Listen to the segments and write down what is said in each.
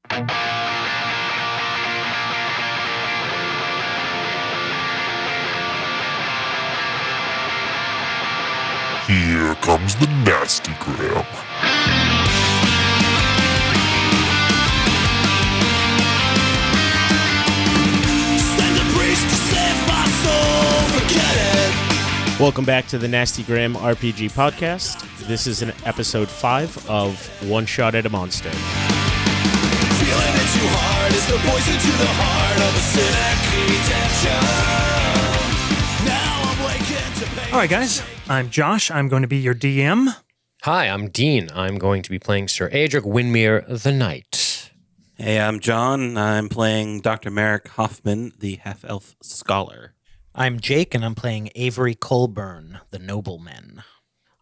Here comes the nasty gram. Send a priest to save my soul, forget it. Welcome back to the Nasty Gram RPG podcast. This is an episode 5 of One Shot at a Monster. Feeling it too hard is the poison to the heart of a cynic redemption. Now I'm waking to pain. All right, guys. I'm Josh. I'm going to be your DM. Hi, I'm Dean. I'm going to be playing Sir Adric Windmere the Knight. Hey, I'm John. I'm playing Dr. Merrick Hoffman, the half-elf scholar. I'm Jake, and I'm playing Avery Colburn, the nobleman.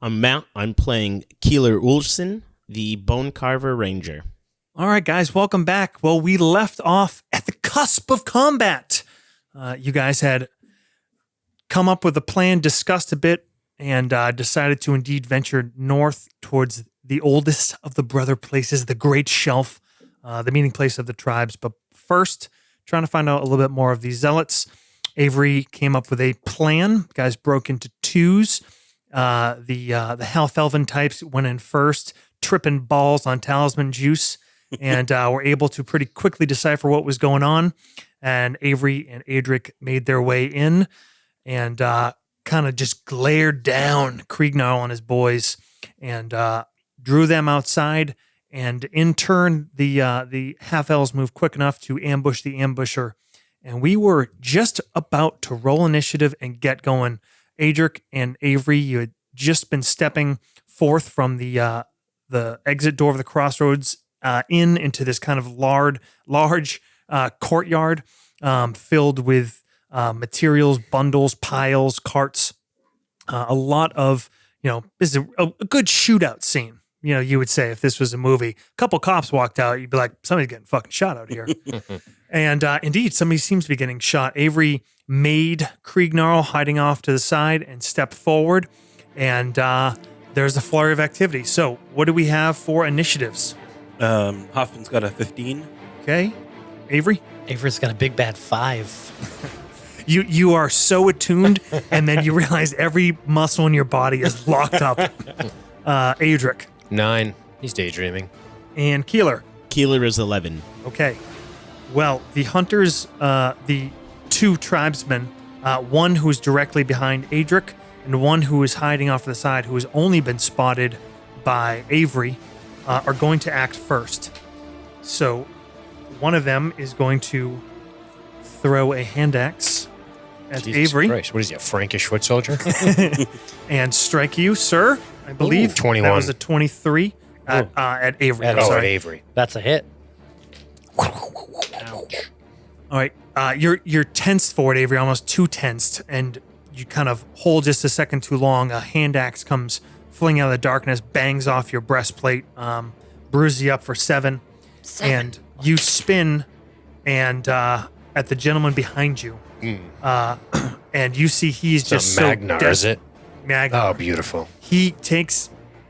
I'm Matt. I'm playing Keeler Ulfson, the Bone Carver Ranger. All right, guys. Welcome back. Well, we left off at the cusp of combat. You guys had come up with a plan, discussed a bit, and decided to indeed venture north towards the oldest of the brother places, the Great Shelf, the meeting place of the tribes. But first, trying to find out a little bit more of these zealots. Avery came up with a plan. You guys broke into twos. The half-elven types went in first, tripping balls on talisman juice, and were able to pretty quickly decipher what was going on. And Avery and Adric made their way in and kind of just glared down Kriegnarl and his boys and drew them outside. And in turn, the half-elves moved quick enough to ambush the ambusher. And we were just about to roll initiative and get going. Adric and Avery, you had just been stepping forth from the exit door of the Crossroads into this kind of large courtyard filled with materials, bundles, piles, carts. A lot of, this is a good shootout scene. You would say if this was a movie. A couple cops walked out, you'd be like, somebody's getting fucking shot out here. And indeed, somebody seems to be getting shot. Avery made Kriegnarl hiding off to the side and stepped forward. And there's a flurry of activity. So what do we have for initiatives? Hoffman's got a 15. Okay. Avery? Avery's got a big bad 5. You are so attuned, and then you realize every muscle in your body is locked up. Adric. 9. He's daydreaming. And Keeler. Keeler is 11. Okay. Well, the hunters, the two tribesmen, one who is directly behind Adric and one who is hiding off to the side, who has only been spotted by Avery, are going to act first. So one of them is going to throw a hand axe at Jesus Avery. Christ. What is he, a Frankish foot soldier? And strike you, sir. I believe 21. That was a 23 at Avery. At I'm sorry. At Avery. That's a hit. Ouch. All right, you're tensed forward, Avery, almost too tensed, and you kind of hold just a second too long. A hand axe comes flinging out of the darkness, bangs off your breastplate, bruises you up for 7. And you spin, and at the gentleman behind you, and you see he's It's just not so Magnar, is it? Magnar. Oh, beautiful. He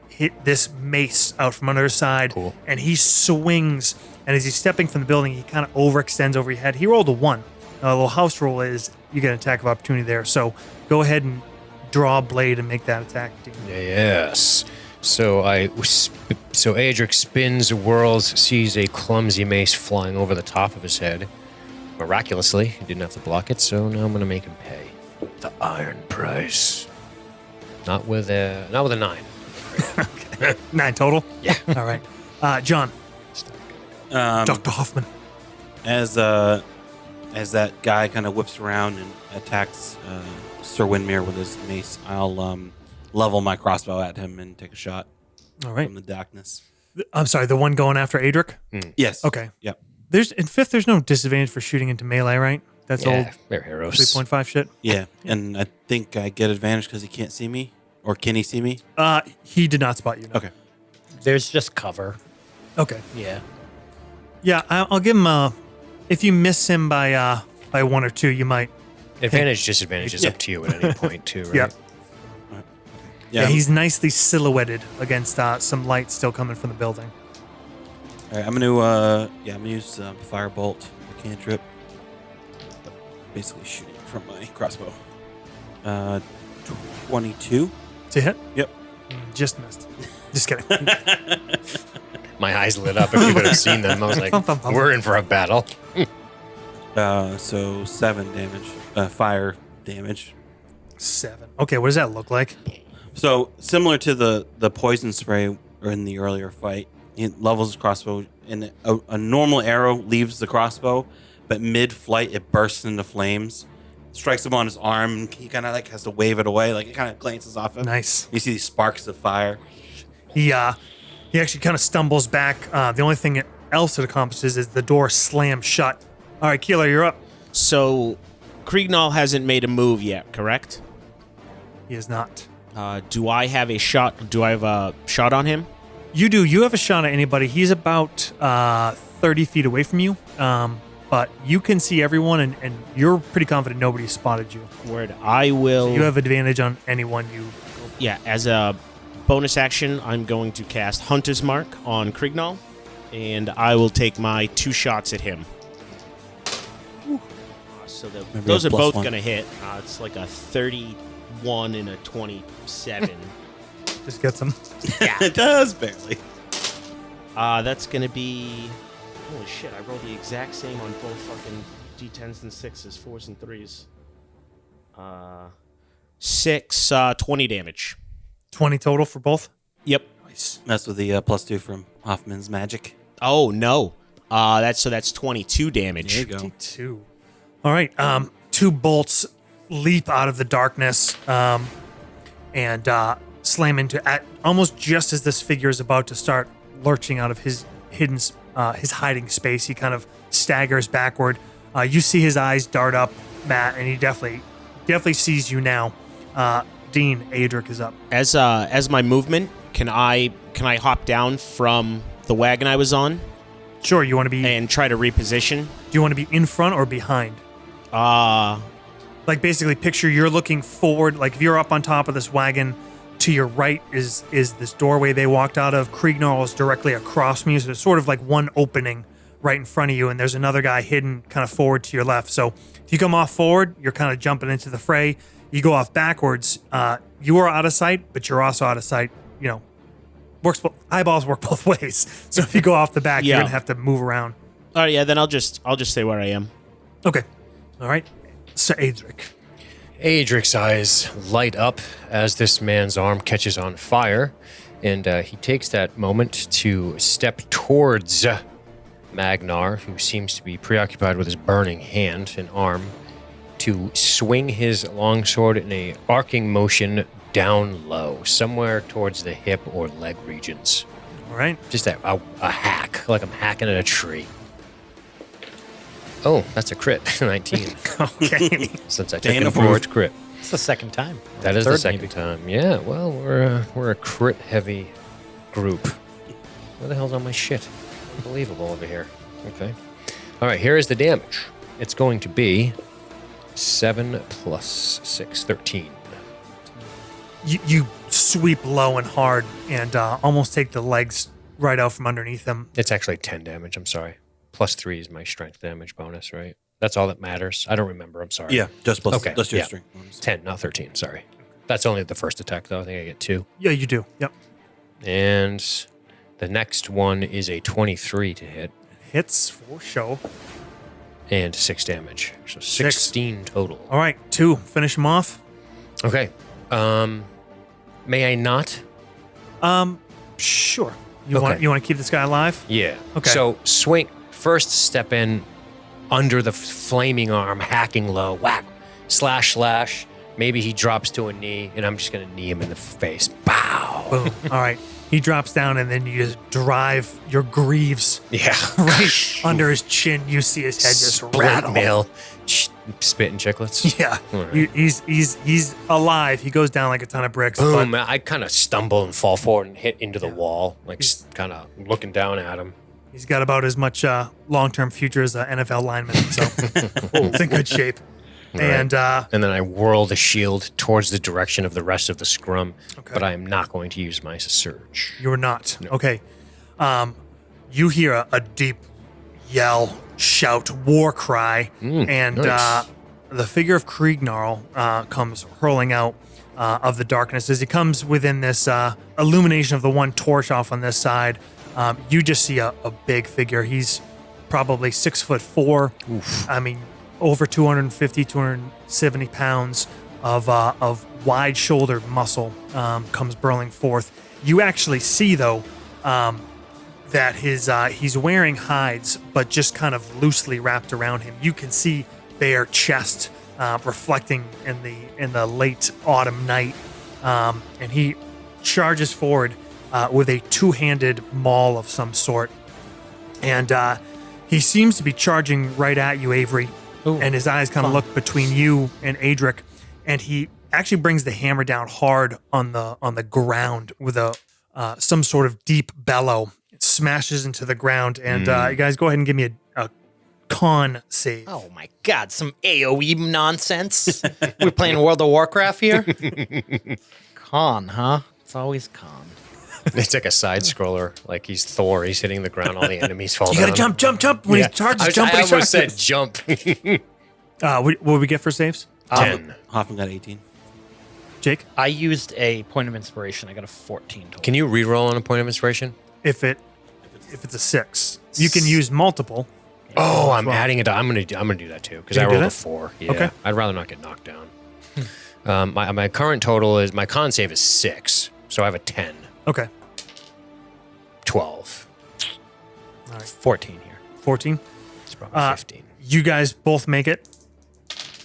hit this mace out from under his side, Cool. and he swings. And as he's stepping from the building, he kind of overextends over your head. He rolled a 1. A little house roll is you get an attack of opportunity there. So go ahead and draw a blade and make that attack. Dean. Yes. So Adric spins, whirls, sees a clumsy mace flying over the top of his head. Miraculously, he didn't have to block it, so now I'm going to make him pay the iron price. Not with a 9. Okay. 9 total? Yeah. All right. John. Dr. Hoffman. As that guy kind of whips around and attacks Sir Windmere with his mace, I'll level my crossbow at him and take a shot All right. from the darkness. I'm sorry, the one going after Adric? Yes. Okay. Yep. In 5th, there's no disadvantage for shooting into melee, right? That's old They're heroes. 3.5 shit. Yeah, and I think I get advantage because he can't see me. Or can he see me? He did not spot you. No. Okay. There's just cover. Okay. Yeah. Yeah, I'll give him if you miss him by 1 or 2, you might. Advantage, disadvantage is up to you at any point, too, right? Yeah. Yeah. Yeah, he's nicely silhouetted against some light still coming from the building. All right, I'm gonna use firebolt, the cantrip. Basically shooting from my crossbow. 22. To hit? Yep. Just missed. Just kidding. My eyes lit up. If you could have seen them, I was like, we're in for a battle. So 7 damage, fire damage. 7. Okay, what does that look like? So similar to the poison spray in the earlier fight, it levels his crossbow, and a normal arrow leaves the crossbow, but mid-flight it bursts into flames, strikes him on his arm, and he kind of like has to wave it away, like it kind of glances off him. Nice. You see these sparks of fire. He actually kind of stumbles back. The only thing else it accomplishes is the door slams shut. All right, Keeler, you're up. So, Kriegnarl hasn't made a move yet, correct? He is not. Do I have a shot? Do I have a shot on him? You do. You have a shot at anybody. He's about 30 feet away from you. But you can see everyone, and you're pretty confident nobody spotted you. Word. I will. You have advantage on anyone you go for. Yeah, as a bonus action, I'm going to cast Hunter's Mark on Kriegnarl, and I will take my 2 shots at him. So those are both going to hit. It's like a 31 and a 27. Just gets him. Yeah. It does, barely. That's going to be... Holy shit, I rolled the exact same on both fucking D10s and 6s, 4s and 3s. 20 damage. 20 total for both? Yep. Nice. That's with the +2 from Hoffman's magic. Oh, no. That's 22 damage. There you go. 52. All right. 2 bolts leap out of the darkness and slam into almost just as this figure is about to start lurching out of his his hiding space. He kind of staggers backward. You see his eyes dart up, Matt, and he definitely sees you now. Dean, Adric is up. As my movement, can I hop down from the wagon I was on Sure. You want to be? and try to reposition? Do you want to be in front or behind? Like basically, picture you're looking forward. Like if you're up on top of this wagon, to your right is this doorway they walked out of. Kriegnarl is directly across from you, so there's sort of like one opening right in front of you, and there's another guy hidden kind of forward to your left. So if you come off forward, you're kind of jumping into the fray. You go off backwards, you are out of sight, but you're also out of sight. You know, eyeballs work both ways. So if you go off the back, Yeah. you're gonna have to move around. All right, yeah, then I'll just stay where I am. Okay, all right. So Adric. Adric's eyes light up as this man's arm catches on fire, and he takes that moment to step towards Magnar, who seems to be preoccupied with his burning hand and arm, to swing his longsword in a arcing motion down low, somewhere towards the hip or leg regions. All right. Just a hack, like I'm hacking at a tree. Oh, that's a crit, 19. Okay. Since I took Dana an forward crit. It's the second time. That is the Third, second maybe. time. Yeah, well, we're a crit heavy group. Where the hell's all my shit? Unbelievable over here. Okay. All right, here is the damage. It's going to be 7 plus 6, 13. You sweep low and hard and almost take the legs right out from underneath him. It's actually 10 damage, I'm sorry. Plus 3 is my strength damage bonus, right? That's all that matters. I don't remember, I'm sorry. Yeah, just plus. Okay, Just your yeah. strength. 10, not 13, sorry. That's only the first attack, though. I think I get 2. Yeah, you do. Yep. And the next one is a 23 to hit. Hits for show. And 6 damage. So 6. 16 total. All right, 2. Finish him off. Okay. May I not? Sure. Okay. You want to keep this guy alive? Yeah. Okay. So swing. First step in under the flaming arm, hacking low. Whack. Slash, slash. Maybe he drops to a knee, and I'm just going to knee him in the face. Bow. Boom. All right. He drops down, and then you just drive your greaves Yeah. right under his chin. You see his head just Splint rattle. mill. Spitting chiclets. Yeah. All right. He's alive. He goes down like a ton of bricks. Boom. But I kind of stumble and fall forward and hit into the wall, like kind of looking down at him. he's got about as much long-term future as an NFL lineman, so it's in good shape. And And then I whirl the shield towards the direction of the rest of the scrum, Okay. but I am not going to use my surge. you're not. No. Okay. you hear a deep yell, shout, war cry, and nice. the figure of Kriegnarl comes hurling out of the darkness. As he comes within this illumination of the one torch off on this side, you just see a big figure. He's probably 6'4". I mean, over 250, 270 pounds of wide-shouldered muscle comes burling forth. You actually see, though, that he's wearing hides, but just kind of loosely wrapped around him. You can see bare chest reflecting in the late autumn night, and he charges forward with a two-handed maul of some sort, and he seems to be charging right at you, Avery. And his eyes kind of look between you and Adric, and he actually brings the hammer down hard on the ground with some sort of deep bellow. It smashes into the ground, and you guys go ahead and give me a con save. Oh my God, some AoE nonsense. We're playing World of Warcraft here? Con, huh? It's always con. It's like a side scroller, like he's Thor. He's hitting the ground. All the enemies fall You down. gotta jump when he charges. Jump I when he almost charges. said jump. What would we get for saves? 10. Hoffman got 18. Jake, I used a point of inspiration. I got a 14 total. Can you re-roll on a point of inspiration? if it's a 6, you can use multiple. Oh, I'm adding it. I'm gonna do that too because You I can do rolled a that? 4. Yeah, Okay. I'd rather not get knocked down. My current total is my con save is 6, so I have a 10, Okay, 12. 14 here. 14. It's probably 15. You guys both make it.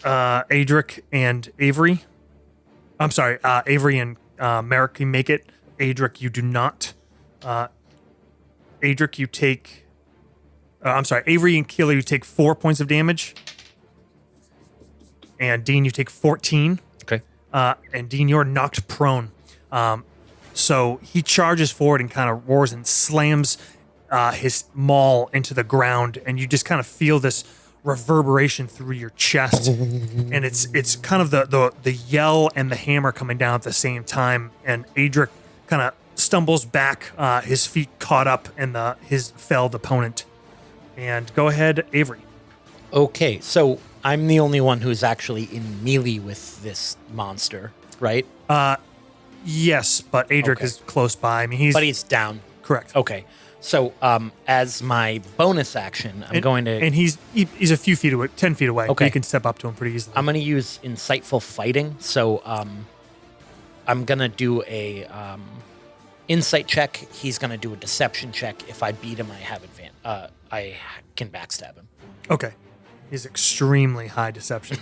Adric and Avery. I'm sorry, Avery and Merrick, you make it. Adric, you do not. Adric, you take. I'm sorry, Avery and Keeler, you take 4 points of damage. And Dean, you take 14. Okay. And Dean, you're knocked prone. So he charges forward and kind of roars and slams his maul into the ground, and you just kind of feel this reverberation through your chest, and it's kind of the yell and the hammer coming down at the same time. And Adric kind of stumbles back, his feet caught up in his felled opponent. And go ahead, Avery. Okay, so I'm the only one who's actually in melee with this monster, right? Yes, but Adric Okay. is close by. I mean, he's down. correct. Okay, so as my bonus action, I'm going to and he's a few feet away, 10 feet away. Okay. You can step up to him pretty easily. I'm going to use insightful fighting. So I'm going to do a insight check. He's going to do a deception check. If I beat him, I have I can backstab him. Okay. He's extremely high deception.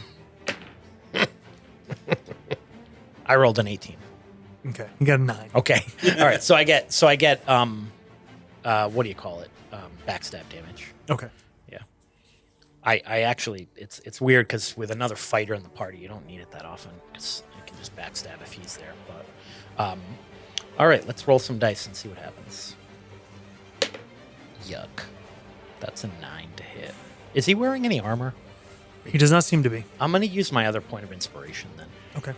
I rolled an 18. Okay. You got a 9. Okay. All right. So I get what do you call it? Backstab damage. Okay. Yeah. I actually it's weird because with another fighter in the party, you don't need it that often because you can just backstab if he's there. But all right, let's roll some dice and see what happens. Yuck. That's a 9 to hit. Is he wearing any armor? He does not seem to be. I'm gonna use my other point of inspiration then. Okay.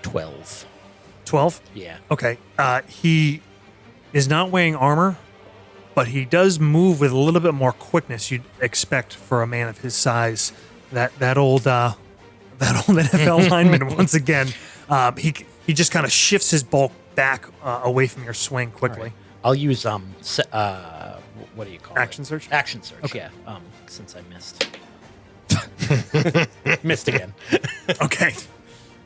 12. 12? Yeah. Okay. He is not wearing armor, but he does move with a little bit more quickness you'd expect for a man of his size. That old NFL lineman once again. He just kind of shifts his bulk back away from your swing quickly. Right. I'll use what do you call Action it? search? Action search. Okay. Yeah. Since I missed. Missed again. Okay.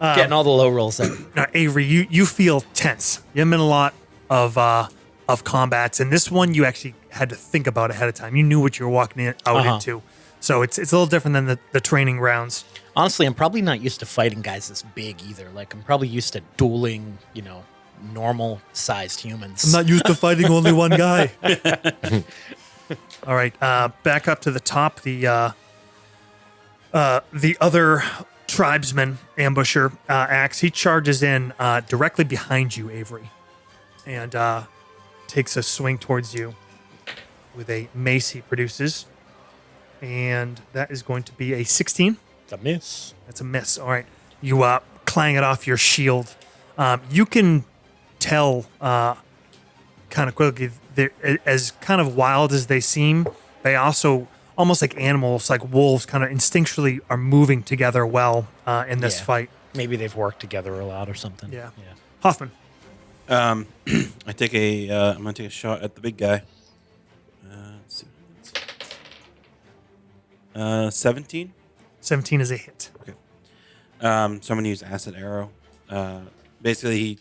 Getting all the low rolls in. Now, Avery, you feel tense. You haven't been in a lot of combats, and this one you actually had to think about ahead of time. You knew what you were walking out into, so it's a little different than the training rounds. Honestly, I'm probably not used to fighting guys this big either. Like, I'm probably used to dueling, normal-sized humans. I'm not used to fighting only one guy. All right, back up to the top. The other tribesman ambusher axe. He charges in directly behind you, Avery, and takes a swing towards you with a mace he produces, and that is going to be a 16. It's a miss. That's a miss. All right, you clang it off your shield. You can tell kind of quickly, they're as kind of wild as they seem. They also almost like animals, like wolves, kind of instinctually are moving together well in this Yeah. fight. Maybe they've worked together a lot or something. Yeah. Hoffman, I take I'm gonna take a shot at the big guy. Let's see. 17. 17 is a hit. Okay. So I'm gonna use acid arrow. Basically,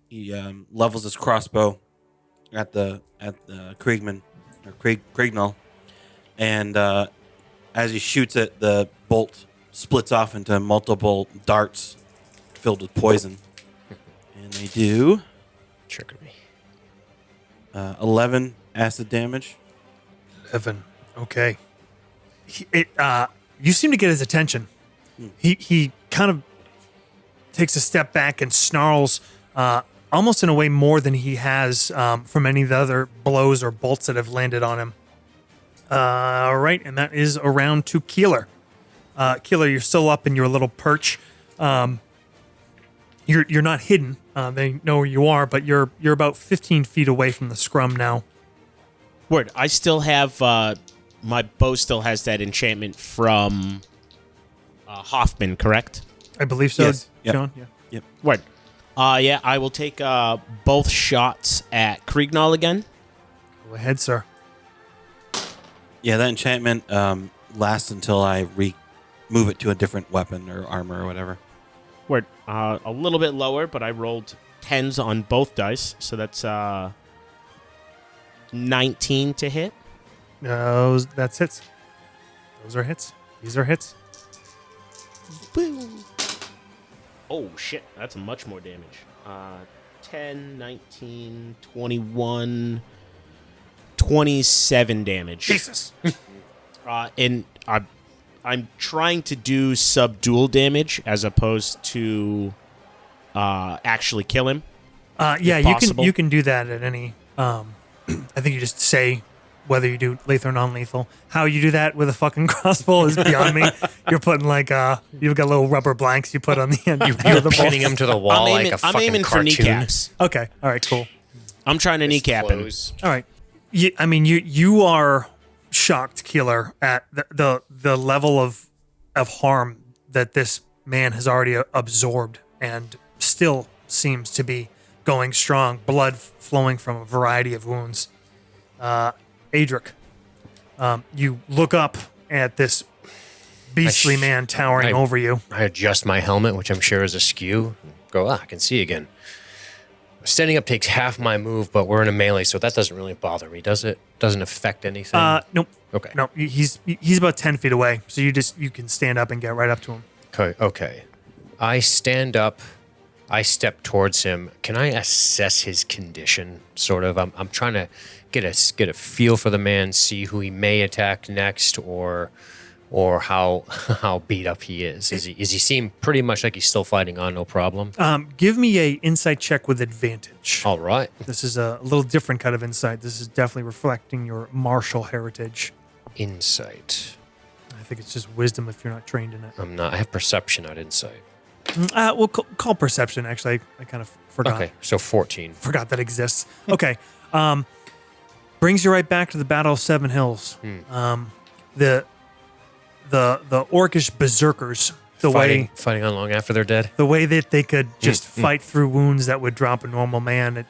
he levels his crossbow at the Kriegnarl, and as he shoots it, the bolt splits off into multiple darts filled with poison, and they do Trickery. 11 acid damage. 11. Okay. You seem to get his attention. He kind of takes a step back and snarls, almost in a way more than he has from any of the other blows or bolts that have landed on him. All right, and that is around to Keeler. Keeler, you're still up in your little perch. You're not hidden. They know where you are, but you're about 15 feet away from the scrum now. Word. I still have my bow still has that enchantment from Hoffman, correct? I believe so, Yes. Yep. John. Yeah. Word. Yeah, I will take both shots at Kriegnarl again. Go ahead, sir. Yeah, that enchantment lasts until I move it to a different weapon or armor or whatever. Word. A little bit lower, but I rolled 10s on both dice, so that's 19 to hit. That's hits. Those are hits. These are hits. Boom. Oh, shit. That's much more damage. 10, 19, 21, 27 damage. Jesus. And I'm trying to do subdual damage as opposed to actually kill him. Yeah, possible. you can do that at any. I think you just say whether you do lethal or non-lethal. How you do that with a fucking crossbow is beyond me. You're putting like you've got little rubber blanks you put on the end. You're of the pinning bolt. him to the wall like a I'm fucking aiming cartoon. for kneecaps. Okay. All right. Cool. I'm trying to kneecap him. Close. All right. You are shocked, Keeler, at the level of harm that this man has already absorbed and still seems to be going strong, blood flowing from a variety of wounds. Adric, you look up at this beastly man towering over you. I adjust my helmet, which I'm sure is askew. Go, I can see again. Standing up takes half my move, but we're in a melee, so that doesn't really bother me, does it? Doesn't affect anything? Nope. Okay. No, he's about 10 feet away, so you can stand up and get right up to him. Okay. I stand up. I step towards him. Can I assess his condition? Sort of. I'm trying to get a feel for the man, see who he may attack next, or how beat up he is. Is he seem pretty much like he's still fighting on, no problem? Give me a insight check with advantage. All right. This is a little different kind of insight. This is definitely reflecting your martial heritage. Insight. I think it's just wisdom if you're not trained in it. I'm not. I have perception, not insight. We'll call perception, actually. I kind of forgot. Okay, so 14. Forgot that exists. Okay. Brings you right back to the Battle of Seven Hills. The orcish berserkers, Fighting on long after they're dead. the way that they could just fight through wounds that would drop a normal man,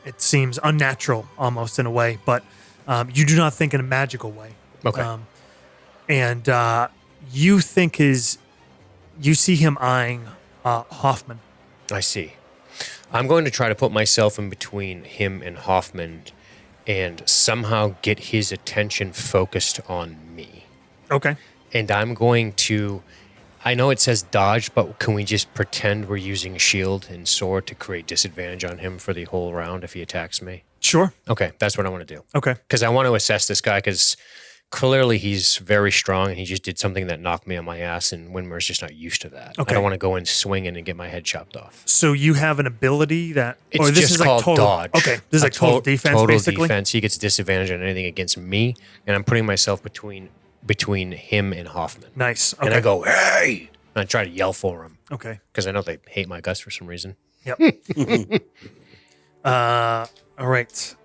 it seems unnatural almost in a way, but you do not think in a magical way. Okay. And you think you see him eyeing Hoffman. I see. I'm going to try to put myself in between him and Hoffman and somehow get his attention focused on me. Okay. And I'm going to, I know it says dodge, but can we just pretend we're using shield and sword to create disadvantage on him for the whole round if he attacks me? Sure. Okay, that's what I want to do. Okay. Because I want to assess this guy because clearly he's very strong and he just did something that knocked me on my ass and Winmer's just not used to that. Okay. I don't want to go in swinging and get my head chopped off. So you have an ability that... It's this just is like called total, dodge. Okay. This is like total defense, total basically? defense. He gets disadvantage on anything against me, and I'm putting myself between him and Hoffman. Nice. Okay. And I go, hey! And I try to yell for him Okay. because I know they hate my guts for some reason. Yep. All right.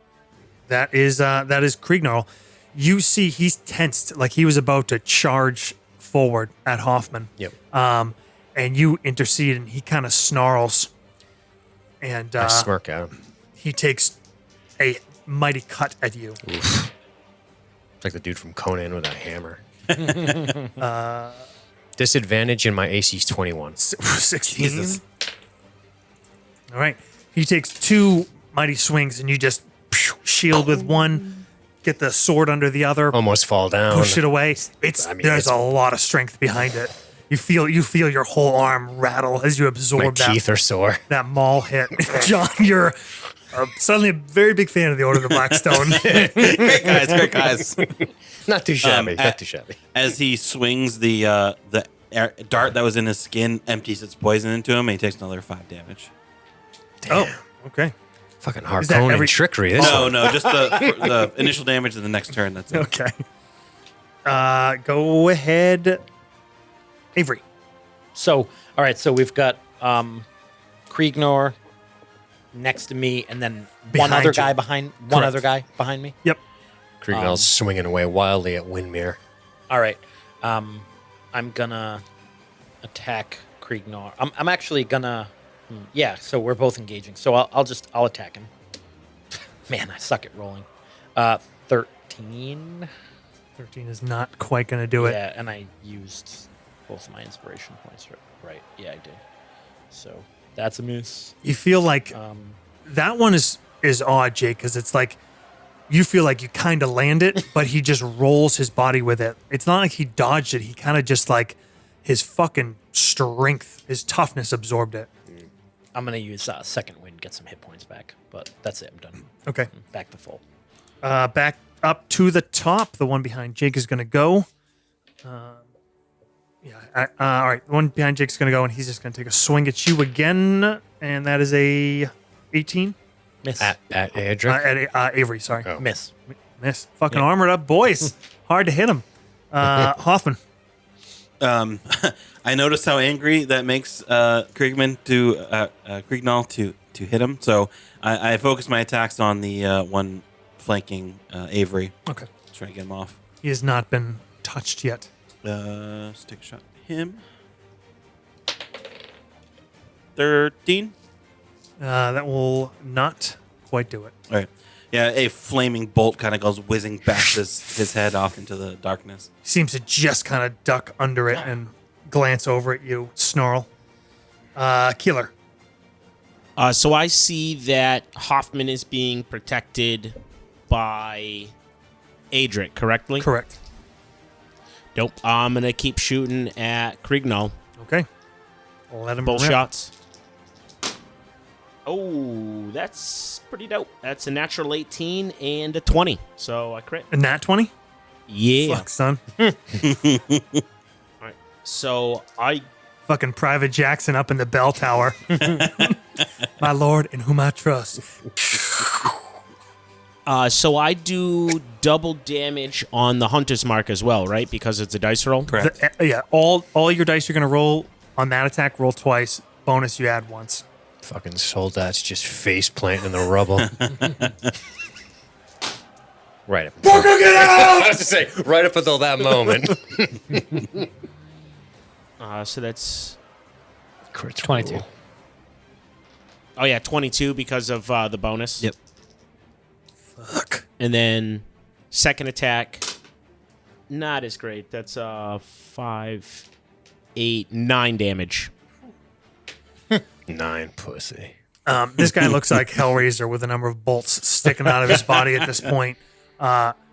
That is Kriegnarl. You see he's tensed, like he was about to charge forward at Hoffman. Yep. And you intercede, and he kind of snarls, and I smirk at him. he takes a mighty cut at you. Oof. It's like the dude from Conan with a hammer. Disadvantage in my AC's 21. 16. Jesus. All right. He takes 2 mighty swings, and you just shield with one, get the sword under the other, Almost fall down. push it away. I mean, There's it's- a lot of strength behind it. You feel your whole arm rattle as you My absorb teeth are sore. that maul hit. John, you're suddenly a very big fan of the Order of the Blackstone. Great guys. Not too shabby. at- Not too shabby. As he swings the dart that was in his skin, empties its poison into him, and he takes another 5 damage. Oh, okay. Fucking that Harkonnen every- trickery. This No, one. no, just the initial damage of the next turn. That's it. Okay. Go ahead, Avery. So, all right. So we've got Kriegnarl next to me, and then Behind one other you. guy behind me. Yep. Kriegnarl's swinging away wildly at Windmere. All right. I'm gonna attack Kriegnarl. I'm actually gonna. Yeah. So we're both engaging. So I'll attack him. Man, I suck at rolling. 13. 13 is not quite going to do it. Yeah, and I used both of my inspiration points. Right. Yeah, I did. So that's a miss. You feel like that one is odd, Jake, because it's like you feel like you kind of land it, but he just rolls his body with it. It's not like he dodged it. He kind of just like his fucking strength, his toughness absorbed it. I'm gonna use second wind, get some hit points back, but that's it. I'm done. Okay. Back to full. Back up to the top. The one behind Jake is going to go. All right. The one behind Jake's going to go, and he's just going to take a swing at you again, and that is a 18 Miss. At Adric. at Avery. Sorry, Oh. Miss. miss. Fucking armored up boys. Hard to hit him. Hoffman. I noticed how angry that makes Kriegnarl to hit him. So I focus my attacks on the one flanking Avery. Okay. Try to get him off. He has not been touched yet. Let's take a shot at him. 13. That will not quite do it. All right. Yeah, a flaming bolt kind of goes whizzing past his head off into the darkness. He seems to just kind of duck under it and glance over at you, snarl. Keeler. So I see that Hoffman is being protected by Adric, correctly? Correct. Nope. I'm going to keep shooting at Kriegnarl. Okay. Let him Both rip. shots. Oh, that's pretty dope. That's a natural 18 and a 20. So I crit. A nat 20? Yeah. Fuck, son. All right. So I Fucking Private Jackson up in the bell tower. My lord, in whom I trust. So I do double damage on the hunter's mark as well, right? Because it's a dice roll. Correct. Yeah, all your dice you're going to roll on that attack, roll twice. Bonus, you add once. Fucking soldats just face planting in the rubble. Right up. Fucking get out! I was to say, right up until that moment. So that's 22. oh yeah, 22 because of the bonus. Yep. Fuck. And then second attack, not as great. That's 5, 8, 9 damage. 9 pussy. This guy looks like Hellraiser with a number of bolts sticking out of his body at this point.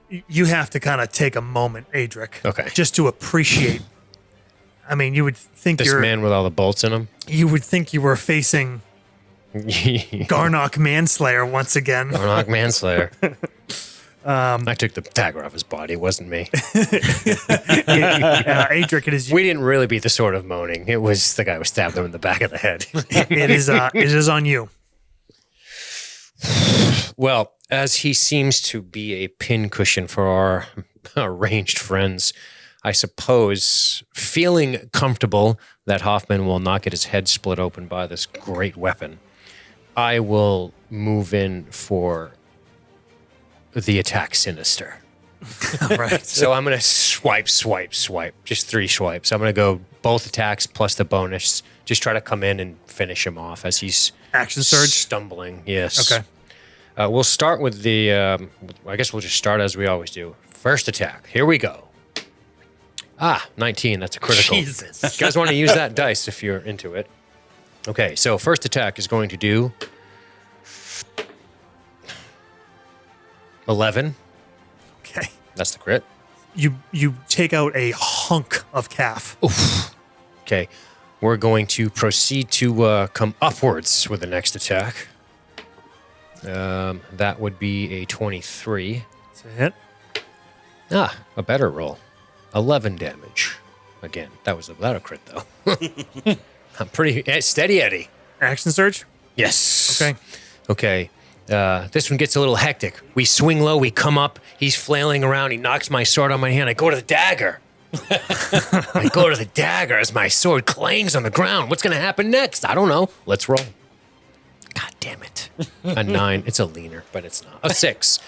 You have to kind of take a moment, Adric. Okay. Just to appreciate. I mean, you would think This man with all the bolts in him. you would think you were facing Garnock Garnock Manslayer once again. Manslayer. I took the dagger off his body. It wasn't me. Adric, it is We didn't really beat the sword of moaning. It was the guy who stabbed him in the back of the head. it is on you. Well, as he seems to be a pincushion for our ranged friends, I suppose, feeling comfortable that Hoffman will not get his head split open by this great weapon, I will move in for the attack sinister. All right. So I'm going to swipe. Just 3 swipes. I'm going to go both attacks plus the bonus. Just try to come in and finish him off as he's Action surge. stumbling. Yes. Okay. We'll start with the, I guess we'll just start as we always do. First attack. Here we go. 19. That's a critical. Jesus. You guys want to use that dice if you're into it. Okay, so first attack is going to do 11. Okay. That's the crit. You take out a hunk of calf. Okay, we're going to proceed to come upwards with the next attack. That would be a 23. That's a hit. A better roll. 11 damage. Again, that was without a crit, though. I'm pretty steady, Eddie. Action surge. Yes. Okay. Okay. This one gets a little hectic. We swing low, we come up. He's flailing around. He knocks my sword on my hand. I go to the dagger. I go to the dagger as my sword clangs on the ground. What's going to happen next? I don't know. Let's roll. God damn it. A 9. It's a leaner, but it's not. A 6.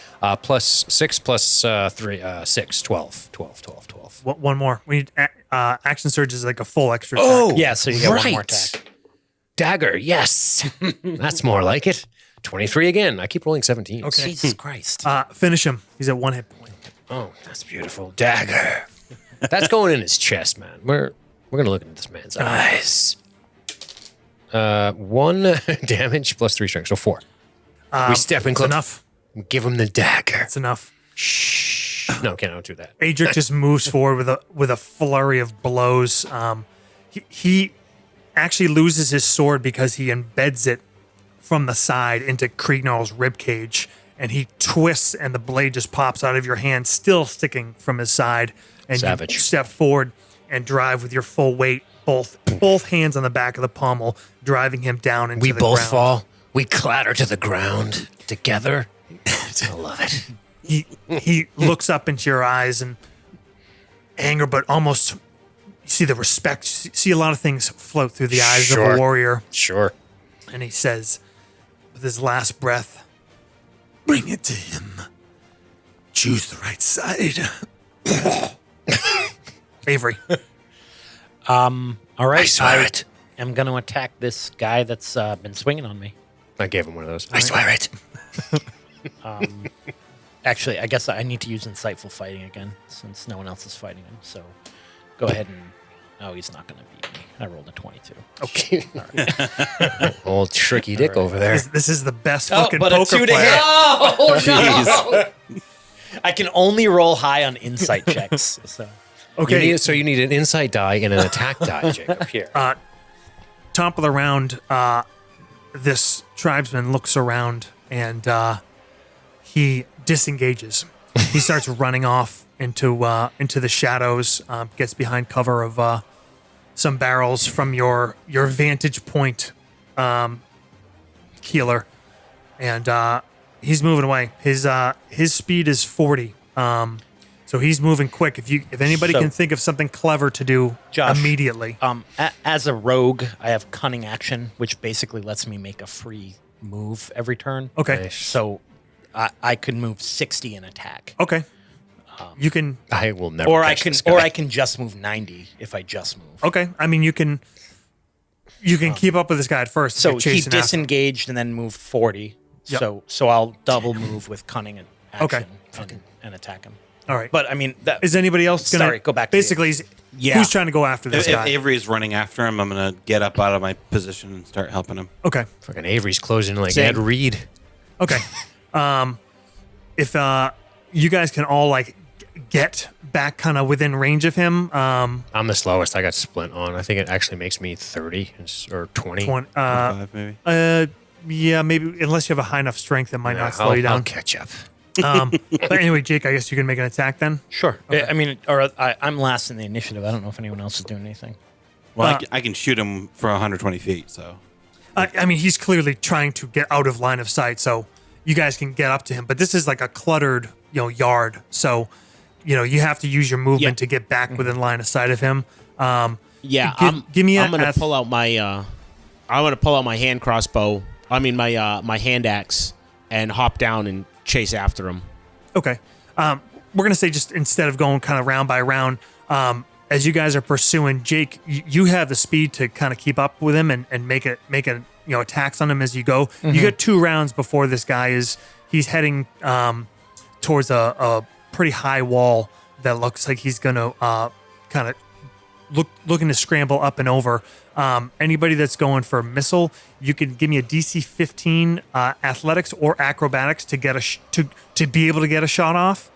Plus 6 plus 3. 6. 12. 12. One more. We need action surge is like a full extra. Oh, attack. Yeah, so you get one more right. attack. Dagger, yes. That's more like it. 23 again. I keep rolling 17. Okay. Jesus Christ. Finish him. He's at 1 hit point. Oh, that's beautiful. Dagger. That's going in his chest, man. We're gonna look into this man's eyes. 1 damage plus 3 strength, so 4. We step in That's close. enough. Give him the dagger. That's enough. Shh. No, okay, I don't do that. Adric just moves forward with a flurry of blows. He actually loses his sword because he embeds it from the side into Kriegnarl's ribcage, and he twists, and the blade just pops out of your hand, still sticking from his side. And Savage. you step forward and drive with your full weight, both hands on the back of the pommel, driving him down into We the both ground. fall. We clatter to the ground together. I love it. He looks up into your eyes and anger, but almost you see the respect. You see a lot of things float through the eyes of Sure. a warrior. Sure. And he says, with his last breath, "Bring it to him. Choose the right side." Avery. All right. I swear it. I'm going to attack this guy that's been swinging on me. I gave him one of those. I swear it. Actually, I guess I need to use insightful fighting again since no one else is fighting him. So go ahead and... Oh, he's not going to beat me. I rolled a 22. Okay. Old tricky dick over there. This is the best Oh, fucking but a poker 2 to player. hit. Oh, no. I can only roll high on insight checks. So Okay. You need an insight die and an attack die, Jacob. Here. Top of the round, this tribesman looks around and he disengages. He starts running off into the shadows, gets behind cover of some barrels from your vantage point, Keeler, and he's moving away. His speed is 40. So he's moving quick. If anybody So- can think of something clever to do Josh, immediately. As a rogue, I have cunning action, which basically lets me make a free move every turn. Okay. So I could move 60 in attack, Okay. You can. I will never. or I catch can this guy. or I can just move 90 if I just move. Okay. I mean, you can keep up with this guy at first. So You're he chasing after him. disengaged and then moved 40. Yep. So I'll double move with cunning and action Okay. and attack him. All right. But I mean, that Is anybody else gonna? Sorry, go back to Basically, Yeah. who's trying to go after this If guy? Avery's running after him, I'm going to get up out of my position and start helping him. Okay. Fucking Avery's closing like Same. Ed Reed. Okay. If you guys can all like get back kind of within range of him, I'm the slowest. I got splint on. I think it actually makes me 30 or 20. 5 maybe. yeah, maybe unless you have a high enough strength, it might Yeah, not slow you I'll down. catch up. But anyway, Jake, I guess you can make an attack then. sure. I mean, I'm last in the initiative. I don't know if anyone else is doing anything. Well, I can shoot him for 120 feet, so. I mean, he's clearly trying to get out of line of sight, so you guys can get up to him. But this is like a cluttered, yard. So, you have to use your movement Yeah. to get back within line of sight of him. Yeah, Give me I'm a gonna pull out my I'm gonna pull out my hand crossbow. my hand axe, and hop down and chase after him. Okay. We're going to say just instead of going kind of round by round, as you guys are pursuing Jake, you have the speed to kind of keep up with him and make attacks on him as you go. Mm-hmm. You get 2 rounds before this guy he's heading towards a pretty high wall that looks like he's going to kind of looking to scramble up and over. Anybody that's going for a missile, you can give me a DC 15 athletics or acrobatics to get to be able to get a shot off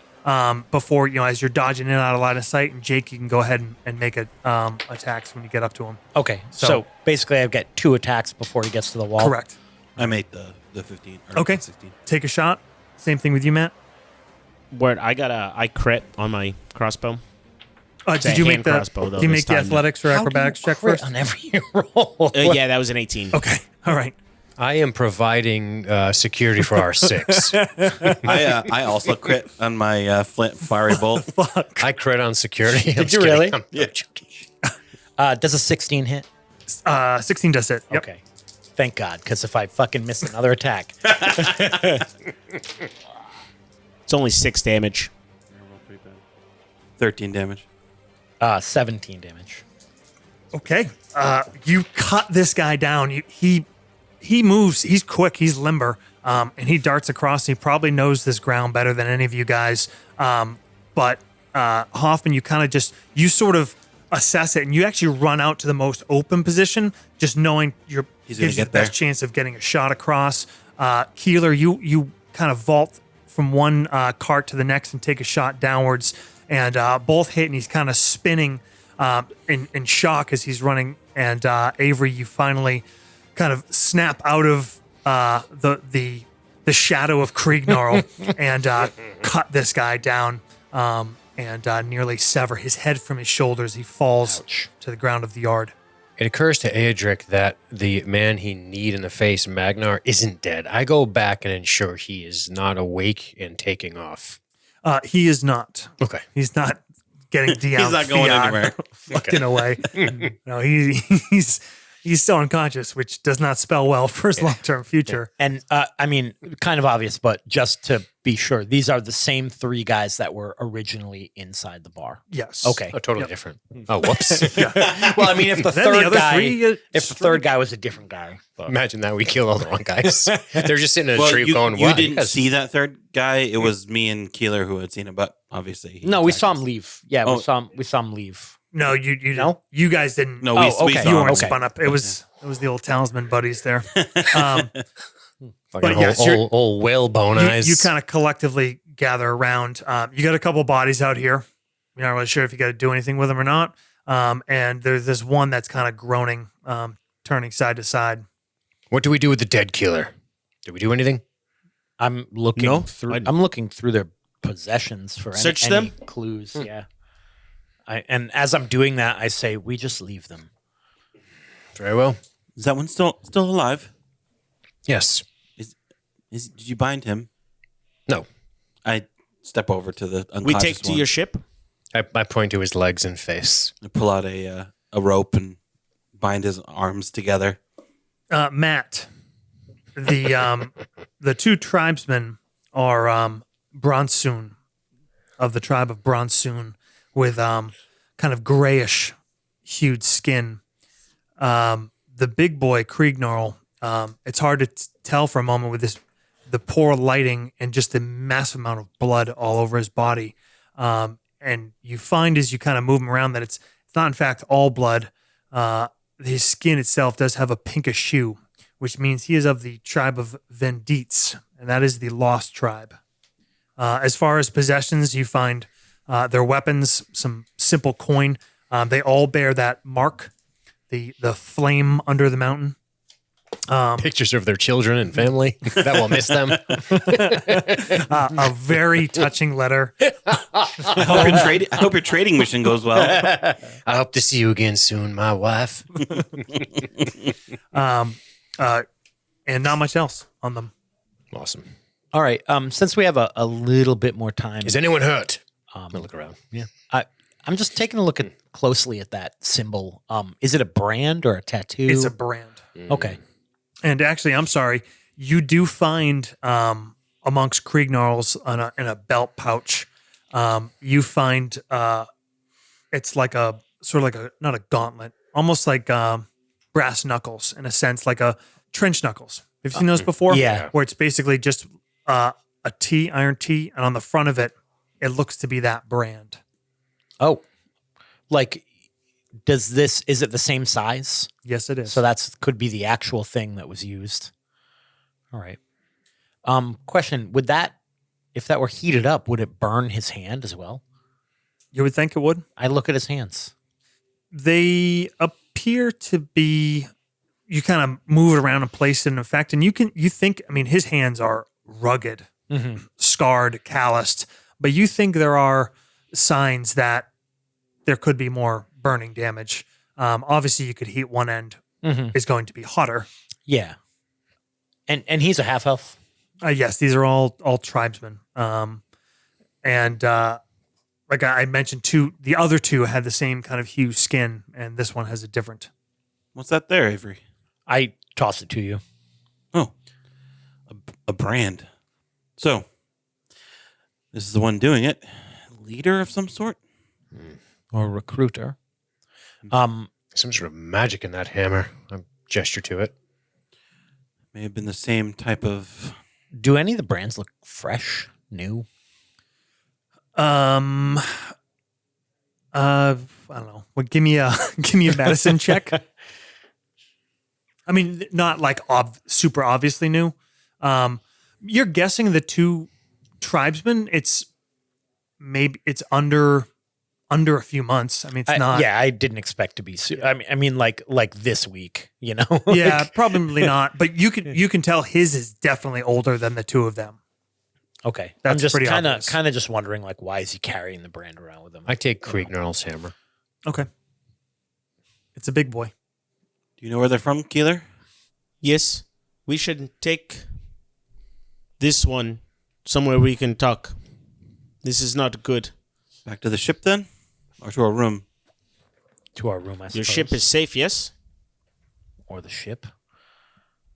before, as you're dodging in out of line of sight. And Jake, you can go ahead and make attacks when you get up to him. Okay, so basically I've got 2 attacks before he gets to the wall. Correct. I made the 15. Or okay. 16. Take a shot. Same thing with you, Matt. Word, I crit on my crossbow. Did you make the crossbow, though, did you make the time. athletics or acrobatics check crit first? on every roll? Yeah, that was an 18. Okay. All right. I am providing security for our 6. I also crit on my flint fiery bolt. Fuck. I crit on security. Did you really? Yeah. Does a 16 hit? 16 does hit. Yep. Okay. Thank God, because if I fucking miss another attack. It's only 6 damage. 13 damage. 17 damage. Okay. You cut this guy down. He moves. He's quick. He's limber. And he darts across. He probably knows this ground better than any of you guys. But Hoffman, you sort of assess it, and you actually run out to the most open position, just knowing gives you the best chance of getting a shot across. Keeler, you kind of vault from one cart to the next and take a shot downwards, and both hit, and he's kind of spinning in shock as he's running. And Avery, you finally kind of snap out of the shadow of Kriegnarl and cut this guy down and nearly sever his head from his shoulders. He falls to the ground of the yard. It occurs to Aedric that the man he kneed in the face, Magnar, isn't dead. I go back and ensure he is not awake and taking off. He is not. Okay. He's not getting He's not going anywhere. Fucking away. No, he's still unconscious, which does not spell well for his long-term future. And I mean, kind of obvious, but just to be sure, these are the same 3 guys that were originally inside the bar. Yes. Okay. Oh, totally different. Oh, whoops. Well, I mean, if the Then the third other guy, 3, if the third guy was a different guy, but. Imagine that we kill all the wrong guys. They're just sitting in a Well, tree going, you "What?" didn't see that third guy. It was me and Keeler who had seen him, but obviously No, we saw him leave. Yeah, Oh. we saw him leave. No, you No? you guys didn't. No, Oh, we okay. saw You him. weren't Okay. spun up. It was the old talisman buddies there. Fucking But yes, you're- old whalebone eyes. You kind of collectively gather around. You got a couple bodies out here. You're not really sure if you got to do anything with them or not. And there's this one that's kind of groaning, turning side to side. What do we do with the dead killer? Did we do anything? I'm looking No, through. I- I'm looking through their possessions for Search any them? clues. Yeah. And as I'm doing that, I say, we just leave them. Very well. Is that one still alive? Yes. Did you bind him? No. I step over to the unconscious We take to one. your ship. I point to his legs and face. I pull out a rope and bind his arms together. Matt, the 2 tribesmen are Bronsoon, of the tribe of Bronsoon, with kind of grayish hued skin. The big boy Kriegnarl, it's hard to tell for a moment with the poor lighting and just the massive amount of blood all over his body. And you find as you kind of move him around that it's not in fact all blood. His skin itself does have a pinkish hue, which means he is of the tribe of Vendites, and that is the lost tribe. As far as possessions, you find their weapons, some simple coin. They all bear that mark, the flame under the mountain. Pictures of their children and family that will miss them. A very touching letter. I hope your trading mission goes well. I hope to see you again soon, my wife. And not much else on them. Awesome. All right. Since we have a little bit more time, Is anyone hurt? I'm gonna look around. Yeah. I'm just taking a look closely at that symbol. Is it a brand or a tattoo? It's a brand. Okay. And actually, I'm sorry, you do find amongst Kriegnarls in a belt pouch, you find it's like a sort of like a not a gauntlet, almost like brass knuckles in a sense, like a trench knuckles. Have you seen those before? Yeah. Where it's basically just a T, iron T, and on the front of it, it looks to be that brand. Oh, like, is it the same size? Yes, it is. So could be the actual thing that was used. All right. Question: if that were heated up, would it burn his hand as well? You would think it would. I look at his hands. They appear to be. You kind of move it around and place it in effect, and you think. I mean, his hands are rugged, scarred, calloused, but you think there are signs that there could be more burning damage. Obviously, you could heat one end is going to be hotter. Yeah. And he's a half elf. Yes, these are all tribesmen. And like I mentioned, the other two had the same kind of hue skin, and this one has a different. What's that there, Avery? I toss it to you. Oh, a brand. So, this is the one doing it. Leader of some sort? Or recruiter. Some sort of magic in that hammer. I gesture to it. May have been the same type of. Do any of the brands look fresh, new? I don't know. Well, give me a medicine check. I mean, not like super obviously new. You're guessing the two tribesmen. It's under a few months. I mean, it's not. Yeah, I didn't expect to be. I mean, like this week. You know. Yeah, probably not. But you can tell his is definitely older than the two of them. Okay, That's I'm just pretty kind obvious. of just wondering, like, why is he carrying the brand around with him? I take Kriegnarl's hammer. Okay, it's a big boy. Do you know where they're from, Keeler? Yes, we should take this one somewhere we can talk. This is not good. Back to the ship then? Or to our room? To our room, I suppose. Your ship is safe, yes? Or the ship.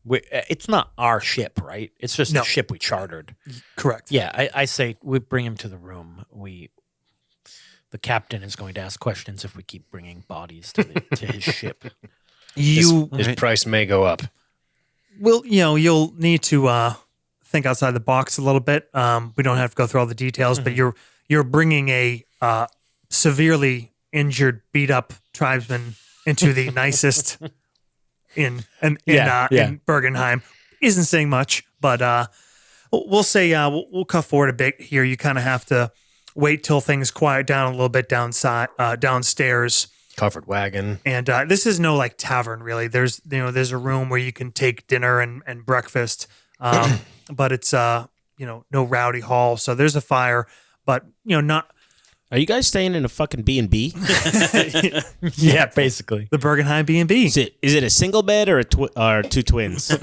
It's not our ship, right? It's just No. the ship we chartered. Correct. Yeah, I say we bring him to the room. The captain is going to ask questions if we keep bringing bodies to his ship. His Right. price may go up. Well, you'll need to think outside the box a little bit. We don't have to go through all the details, but you're bringing a severely injured, beat up tribesman into the nicest in Bergenheim. Isn't saying much, but we'll say we'll cut forward a bit here. You kind of have to wait till things quiet down a little bit downstairs. Covered wagon. And this is no like tavern really. There's a room where you can take dinner and breakfast, but it's no rowdy hall. So there's a fire, but not Are you guys staying in a fucking B&B? Yeah, basically. the Bergenheim B&B. Is it a single bed or or two twins?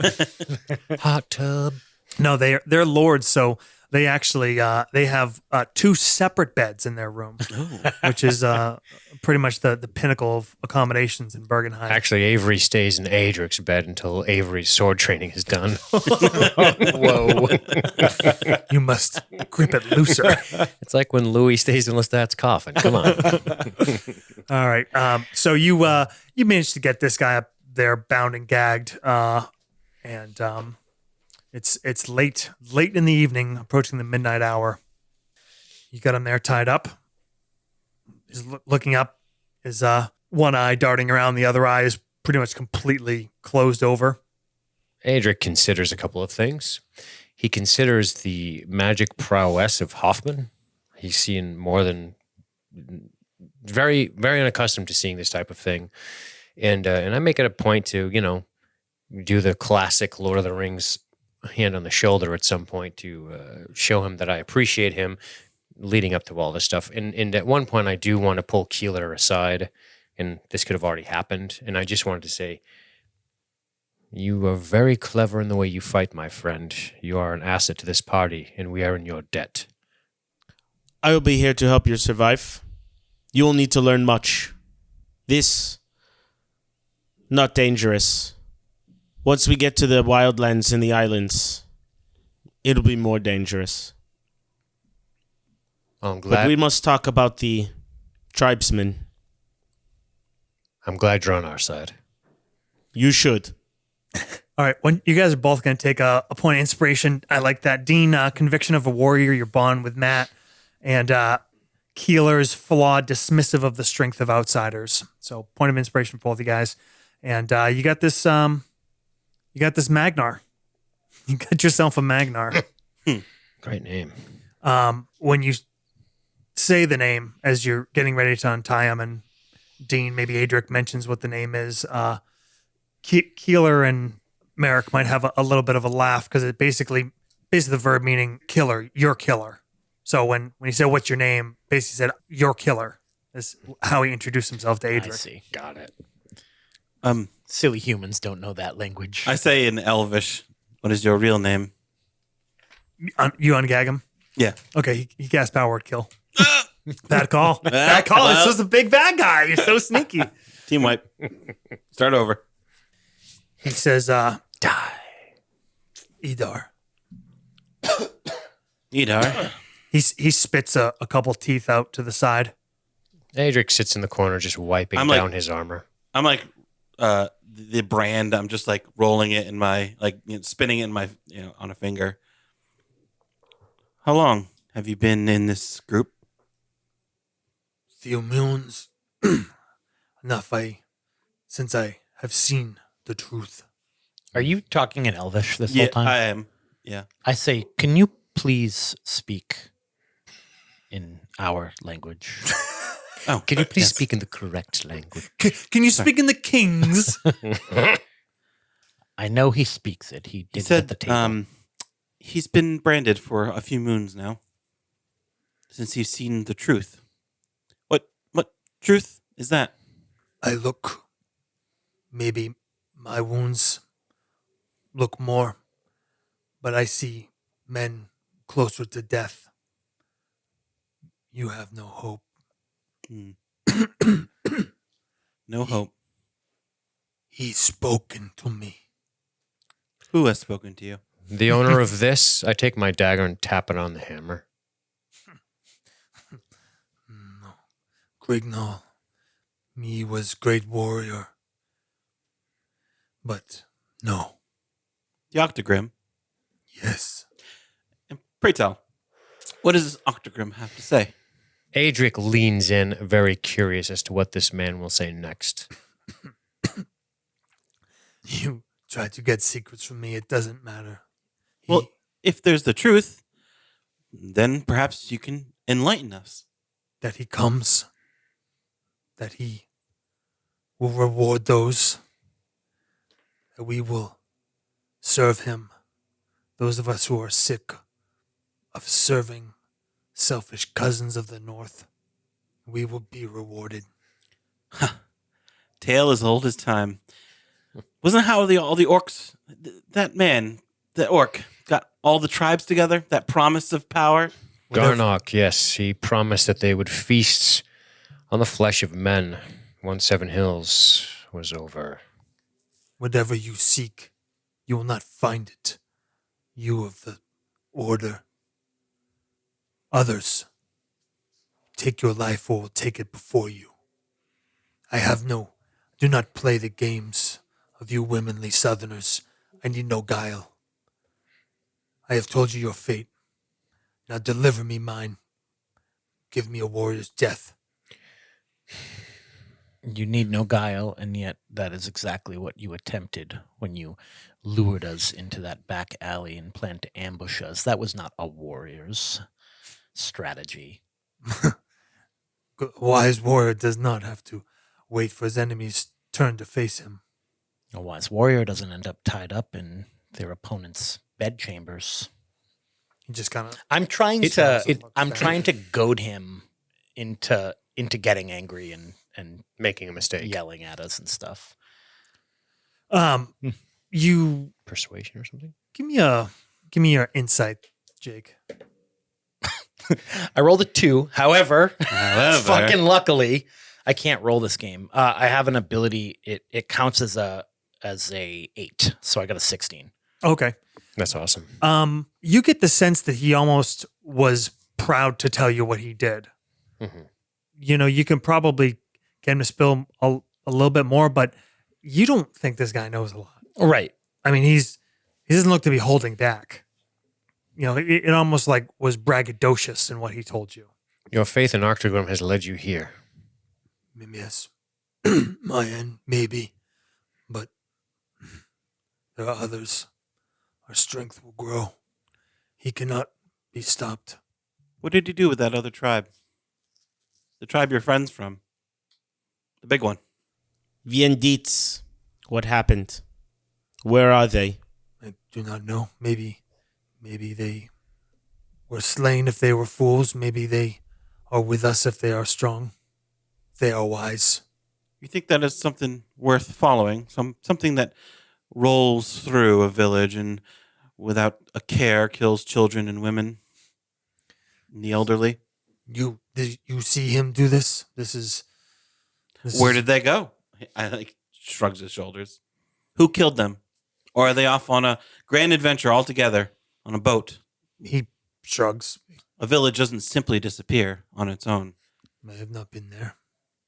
Hot tub. No, they're lords, so they actually they have two separate beds in their room, which is pretty much the pinnacle of accommodations in Bergenheim. Actually, Avery stays in Adric's bed until Avery's sword training is done. Whoa. You must grip it looser. It's like when Louis stays in Lestat's coffin. Come on. All right. So you managed to get this guy up there bound and gagged, and it's late in the evening, approaching the midnight hour. You got him there tied up. He's looking up. His one eye darting around, the other eye is pretty much completely closed over. Adric considers a couple of things. He considers the magic prowess of Hoffman. He's seen more than very, very unaccustomed to seeing this type of thing. And I make it a point to, do the classic Lord of the Rings hand on the shoulder at some point to show him that I appreciate him leading up to all this stuff. And at one point I do want to pull Keeler aside, and this could have already happened. And I just wanted to say, you are very clever in the way you fight, my friend. You are an asset to this party, and we are in your debt. I will be here to help you survive. You will need to learn much. This, not dangerous. Once we get to the wildlands and the islands, it'll be more dangerous. I'm But glad. we must talk about the tribesmen. I'm glad you're on our side. You should. All right, when you guys are both going to take a point of inspiration. I like that. Dean, conviction of a warrior, your bond with Matt, and Keeler's flawed, dismissive of the strength of outsiders. So point of inspiration for both of you guys. And you got this. You got this Magnar. You got yourself a Magnar. Great name. When you say the name as you're getting ready to untie him, and Dean, maybe Adric mentions what the name is. Keeler and Merrick might have a little bit of a laugh because it basically the verb meaning killer, your killer. So when he said, what's your name? Basically said, your killer is how he introduced himself to I Adric. see. Got it. Silly humans don't know that language. I say in Elvish, what is your real name? You ungag him? Yeah. Okay, he cast power word kill. Bad call. Bad call. This was a big bad guy. You're so sneaky. Team wipe. Start over. He says, die. Idar. Edar. He spits a couple teeth out to the side. Adric sits in the corner just wiping I'm like- down his armor. I'm like the brand. I'm just like rolling it in my spinning it in my on a finger. How long have you been in this group? Few moons. Enough since I have seen the truth. Are you talking in Elvish this Yeah, whole time? I am. Yeah. I say, can you please speak in our language? Oh, Can you please yes. speak in the correct language? Can you speak in the kings? I know he speaks it. He He did it at the said table. he's been branded for a few moons now. Since he's seen the truth. What truth is that? I look. Maybe my wounds look more, but I see men closer to death. You have no hope. No hope. He's spoken to me. Who has spoken to you? The owner of this, I take my dagger and tap it on the hammer. Kriegnarl, me was great warrior. But no. The Octogrim. Yes. And pray tell, what does this Octogrim have to say? Adric leans in, very curious as to what this man will say next. You try to get secrets from me, it doesn't matter. Well, if there's the truth, then perhaps you can enlighten us. That he comes, that he will reward those, that we will serve him. Those of us who are sick of serving selfish cousins of the North, we will be rewarded. Tale as old as time. Wasn't how all the orcs, that man, the orc, got all the tribes together? That promise of power? Garnock, yes, he promised that they would feast on the flesh of men once Seven Hills was over. Whatever you seek, you will not find it. You of the Order. Others, take your life or will take it before you. Do not play the games of you womanly Southerners. I need no guile. I have told you your fate. Now deliver me mine. Give me a warrior's death. You need no guile, and yet that is exactly what you attempted when you lured us into that back alley and planned to ambush us. That was not a warrior's strategy. A wise warrior does not have to wait for his enemy's turn to face him. A wise warrior doesn't end up tied up in their opponent's bedchambers. He just kind of I'm trying sounds to. like I'm that. trying to goad him into getting angry and Making a mistake. yelling at us and stuff. You Persuasion or something? give me your insight, Jake. I rolled a 2. However, However. fucking luckily, I can't roll this game. I have an ability. It counts as a as a 8, so I got a 16. Okay. That's awesome. You get the sense that he almost was proud to tell you what he did. Mhm. You know, you can probably get him to spill a little bit more, but you don't think this guy knows a lot. Right. I mean, he doesn't look to be holding back. You know, it almost like was braggadocious in what he told you. Your faith in Octogrim has led you here. Yes. My end, maybe. But there are others. Our strength will grow. He cannot be stopped. What did you do with that other tribe? The tribe your friend's from. The big one. Viendits. What happened? Where are they? I do not know. Maybe they were slain if they were fools. Maybe they are with us if they are strong. They are wise. You think that is something worth following? Something that rolls through a village and without a care kills children and women and the elderly? Did you see him do this? Where did they go? I shrugs his shoulders. Who killed them? Or are they off on a grand adventure all together on a boat? He shrugs. A village doesn't simply disappear on its own. I have not been there.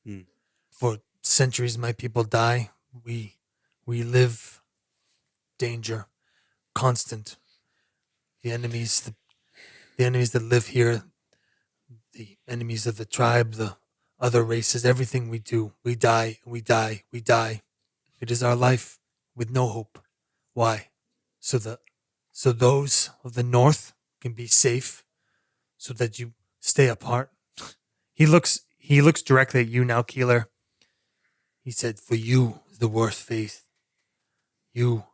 Hmm. For centuries, my people die. We live danger, constant. The enemies that live here, the enemies of the tribe, the other races, everything we do, we die, we die, we die. It is our life with no hope. Why? So those of the north can be safe, so that you stay apart. He looks directly at you now, Keeler. He said, for you is the worst faith. You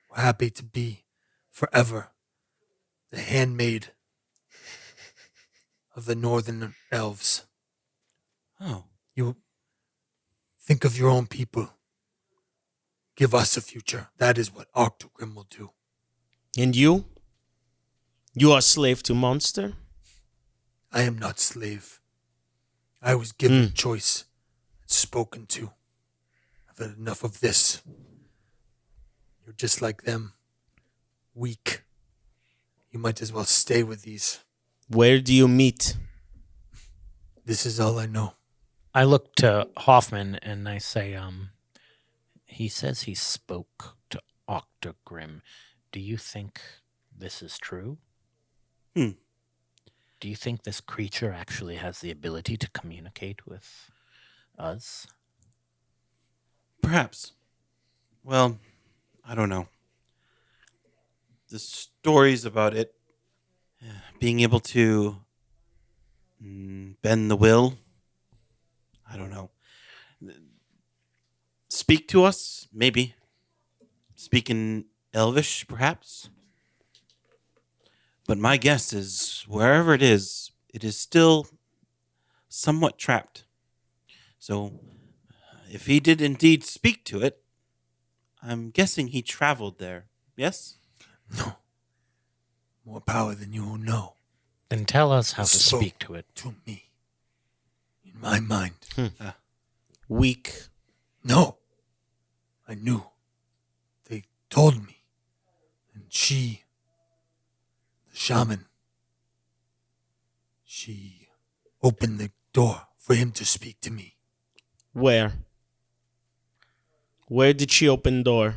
were happy to be forever the handmaid of the northern elves. Oh. You think of your own people. Give us a future. That is what Octogrim will do. And you? You are slave to monster? I am not slave. I was given a choice and spoken to. I've had enough of this. You're just like them. Weak. You might as well stay with these. Where do you meet? This is all I know. I look to Hoffman and I say, he says he spoke to Octogrim. Do you think this is true? Do you think this creature actually has the ability to communicate with us? Perhaps. Well, I don't know. The stories about it being able to bend the will, I don't know. Speak to us, maybe. Speak in Elvish, perhaps. But my guess is, wherever it is still somewhat trapped. So, if he did indeed speak to it, I'm guessing he traveled there. Yes? No. More power than you will know. Then tell us how to Spoke speak to it. To me. In my mind. Weak. No. I knew. They told me. And she, the shaman, she opened the door for him to speak to me. Where? Where did she open door?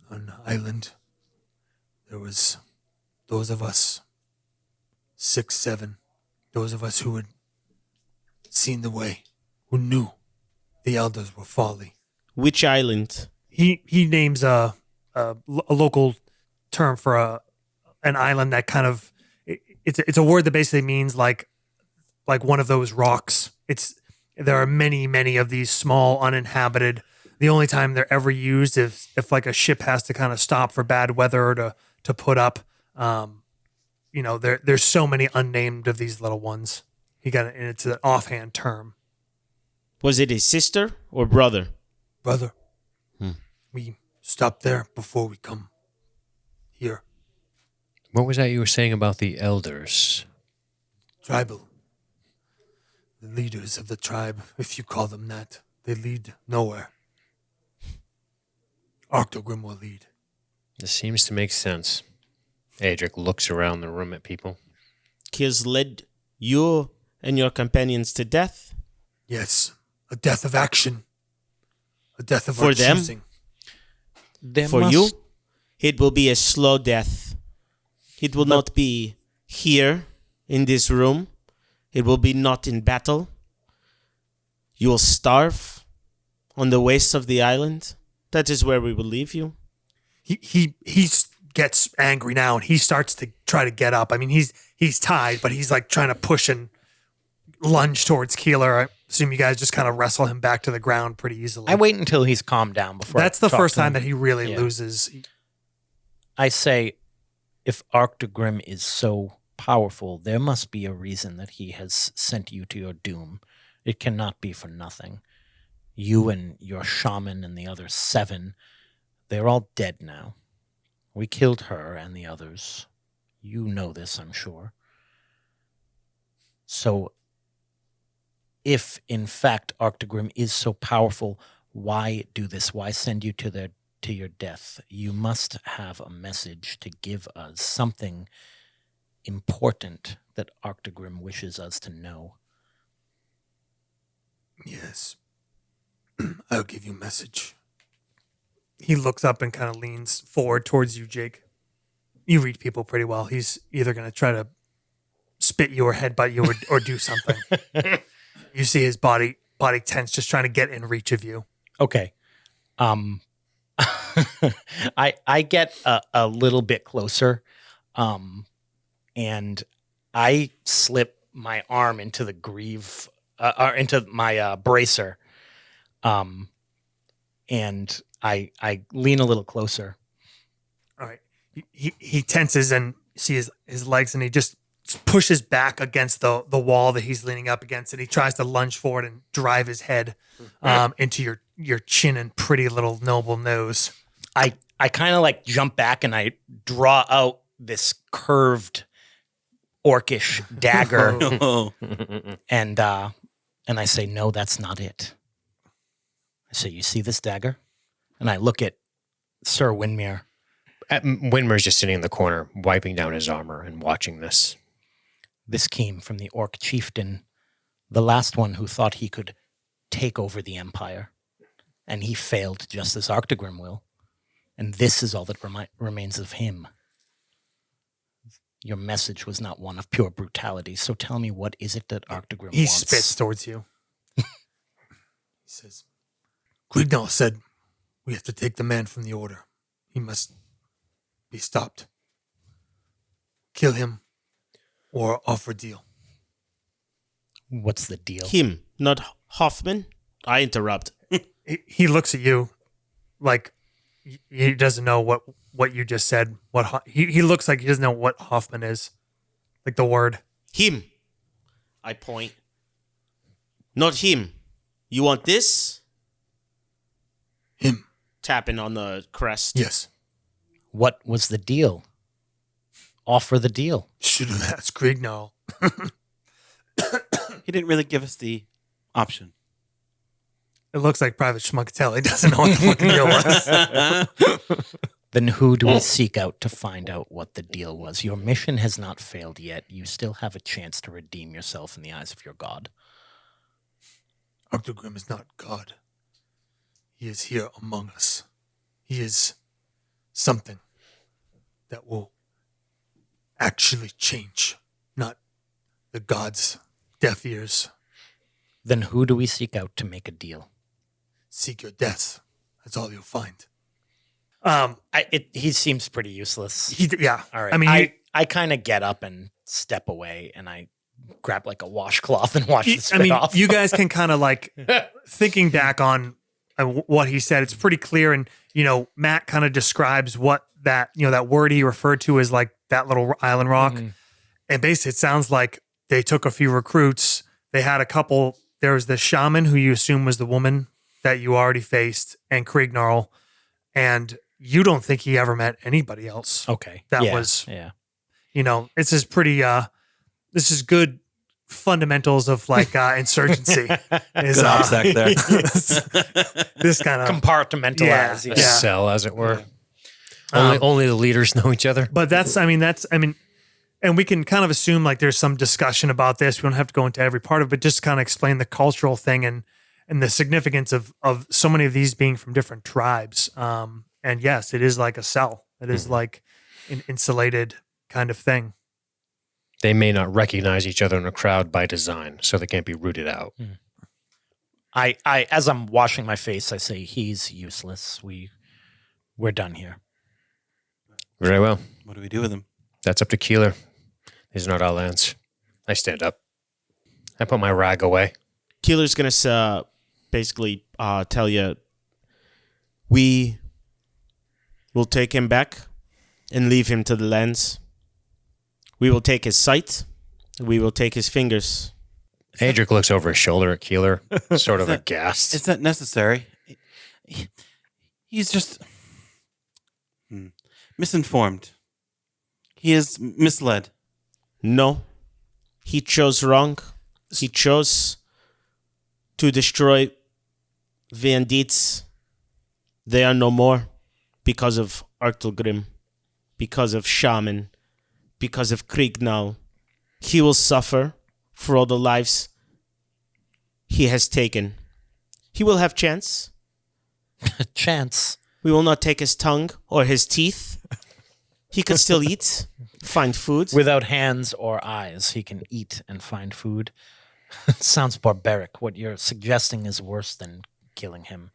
On the island, there was those of us, 6, 7, those of us who had seen the way, who knew the elders were folly. Which island? He names a local term for an island that kind of it's a word that basically means like one of those rocks. There are many of these small uninhabited. The only time they're ever used is if like a ship has to kind of stop for bad weather or to put up. There's so many unnamed of these little ones. And it's an offhand term. Was it his sister or brother? Brother, we stopped there before we come here. What was that you were saying about the elders? Tribal. The leaders of the tribe, if you call them that, they lead nowhere. Octogrim will lead. This seems to make sense. Adric looks around the room at people. He has led you and your companions to death. Yes, a death of action. A death of For our them? choosing. For you, it will be a slow death. It will not be here in this room. It will be not in battle. You will starve on the wastes of the island. That is where we will leave you. He gets angry now, and he starts to try to get up. I mean, he's tied, but he's like trying to push and lunge towards Keeler. I assume you guys just kind of wrestle him back to the ground pretty easily. I wait until he's calmed down before. That's I the talk first to time him. that he really loses. I say, if Octogrim is so powerful, there must be a reason that he has sent you to your doom. It cannot be for nothing. You and your shaman and the other 7, they're all dead now. We killed her and the others. You know this, I'm sure. So, if in fact Octogrim is so powerful, why do this? Why send you to your death? You must have a message to give us, something important that Octogrim wishes us to know. Yes. I'll give you a message. He looks up and kind of leans forward towards you, Jake. You read people pretty well. He's either going to try to spit you or headbutt you or do something. You see his body tense, just trying to get in reach of you. Okay. I get a little bit closer, and I slip my arm into the greave, or into my bracer, and I lean a little closer. All right. He tenses and see his legs, and he just pushes back against the wall that he's leaning up against, and he tries to lunge forward and drive his head into your chin and pretty little noble nose. I kind of like jump back and I draw out this curved orcish dagger and I say, no, that's not it. I say, you see this dagger? And I look at Sir Windmere. Winmer's just sitting in the corner, wiping down his armor and watching this. This came from the orc chieftain, the last one who thought he could take over the empire. And he failed just as Octogrim will. And this is all that remains of him. Your message was not one of pure brutality, so tell me, what is it that Octogrim wants? He spits towards you. He says, Kriegnarl said we have to take the man from the order. He must be stopped. Kill him or offer a deal. What's the deal? Him, not Hoffman. I interrupt. He looks at you like he doesn't know what you just said. He looks like he doesn't know what Hoffman is, like the word. Him. I point. Not him. You want this? Him. Tapping on the crest. Yes. What was the deal? Offer the deal. Should have asked Kriegnarl. He didn't really give us the option. It looks like Private Schmuckatelli doesn't know what the fucking deal was. Then who do we seek out to find out what the deal was? Your mission has not failed yet. You still have a chance to redeem yourself in the eyes of your god. Octogrim is not God. He is here among us. He is something that will actually change, not the gods' deaf ears. Then who do we seek out to make a deal? Seek your death. That's all you'll find. He seems pretty useless. Yeah. All right. I mean, I kind of get up and step away, and I grab like a washcloth and wash the spit I mean, off. you guys can kind of like thinking back on what he said. It's pretty clear, and Matt kind of describes what that that word he referred to as like that little island rock, and basically it sounds like they took a few recruits. They had a couple. There was the shaman who you assume was the woman that you already faced, and Kriegnarl, and you don't think he ever met anybody else. Okay. That Yeah, was yeah. this is pretty this is good fundamentals of like insurgency. Is Good OPSEC there. this kind of Compartmentalize. Yeah. A cell, as it were. Only the leaders know each other. But and we can kind of assume like there's some discussion about this. We don't have to go into every part of it, but just kind of explain the cultural thing and the significance of so many of these being from different tribes. And yes, it is like a cell. It is like an insulated kind of thing. They may not recognize each other in a crowd by design, so they can't be rooted out. I as I'm washing my face, I say he's useless. We're done here. Very well. What do we do with him? That's up to Keeler. These are not our lands. I stand up. I put my rag away. Keeler's going to basically tell you, we will take him back and leave him to the lands. We will take his sight. We will take his fingers. Adric looks over his shoulder at Keeler, sort of aghast. Is that necessary? He's just misinformed. He is misled. No. He chose wrong. He chose to destroy Van Dietz. They are no more because of Artelgrim, because of Shaman, because of Kriegnarl. He will suffer for all the lives he has taken. He will have chance. Chance. We will not take his tongue or his teeth. He could still eat, find food. Without hands or eyes, he can eat and find food. Sounds barbaric. What you're suggesting is worse than killing him.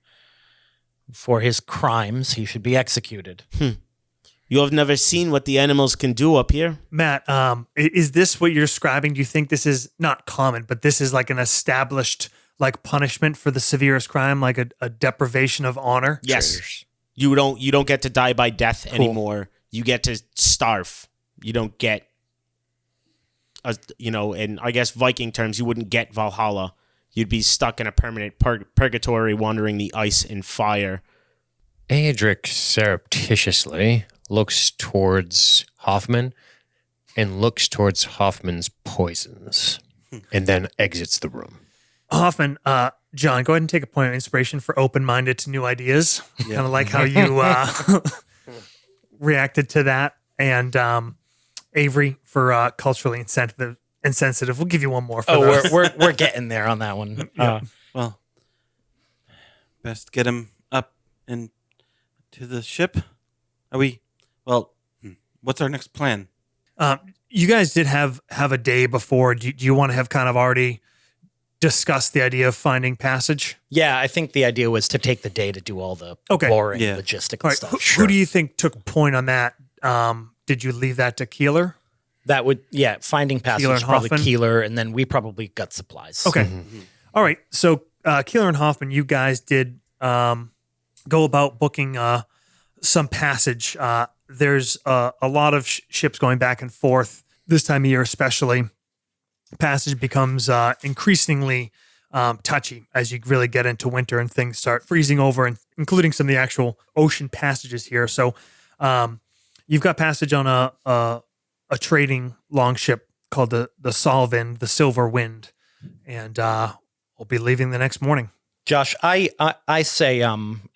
For his crimes, he should be executed. You have never seen what the animals can do up here? Matt, is this what you're describing? Do you think this is not common, but this is like an established like punishment for the severest crime, like a deprivation of honor? Yes. Traitors. You don't get to die by death anymore. You get to starve. You don't get, in I guess Viking terms, you wouldn't get Valhalla. You'd be stuck in a permanent purgatory, wandering the ice and fire. Adric surreptitiously looks towards Hoffman and looks towards Hoffman's poisons and then exits the room. Hoffman, John, go ahead and take a point of inspiration for open-minded to new ideas. Kind of like how you reacted to that. And Avery for culturally insensitive. We'll give you one more for those. We're getting there on that one. Well, best get him up and to the ship. Are we? Well, what's our next plan? You guys did have a day before. Do you want to have kind of already discussed the idea of finding passage? Yeah, I think the idea was to take the day to do all the Okay. boring Yeah. logistical All right. stuff. Who do you think took point on that? Did you leave that to Keeler? That would, finding passage, Keeler and probably Hoffman? Keeler, and then we probably got supplies. Okay. All right. So Keeler and Hoffman, you guys did go about booking some passage. There's a lot of ships going back and forth this time of year, especially. Passage becomes increasingly touchy as you really get into winter and things start freezing over, and including some of the actual ocean passages here. So you've got passage on a trading longship called the Solvin, the Silver Wind, and we'll be leaving the next morning. Josh, I say,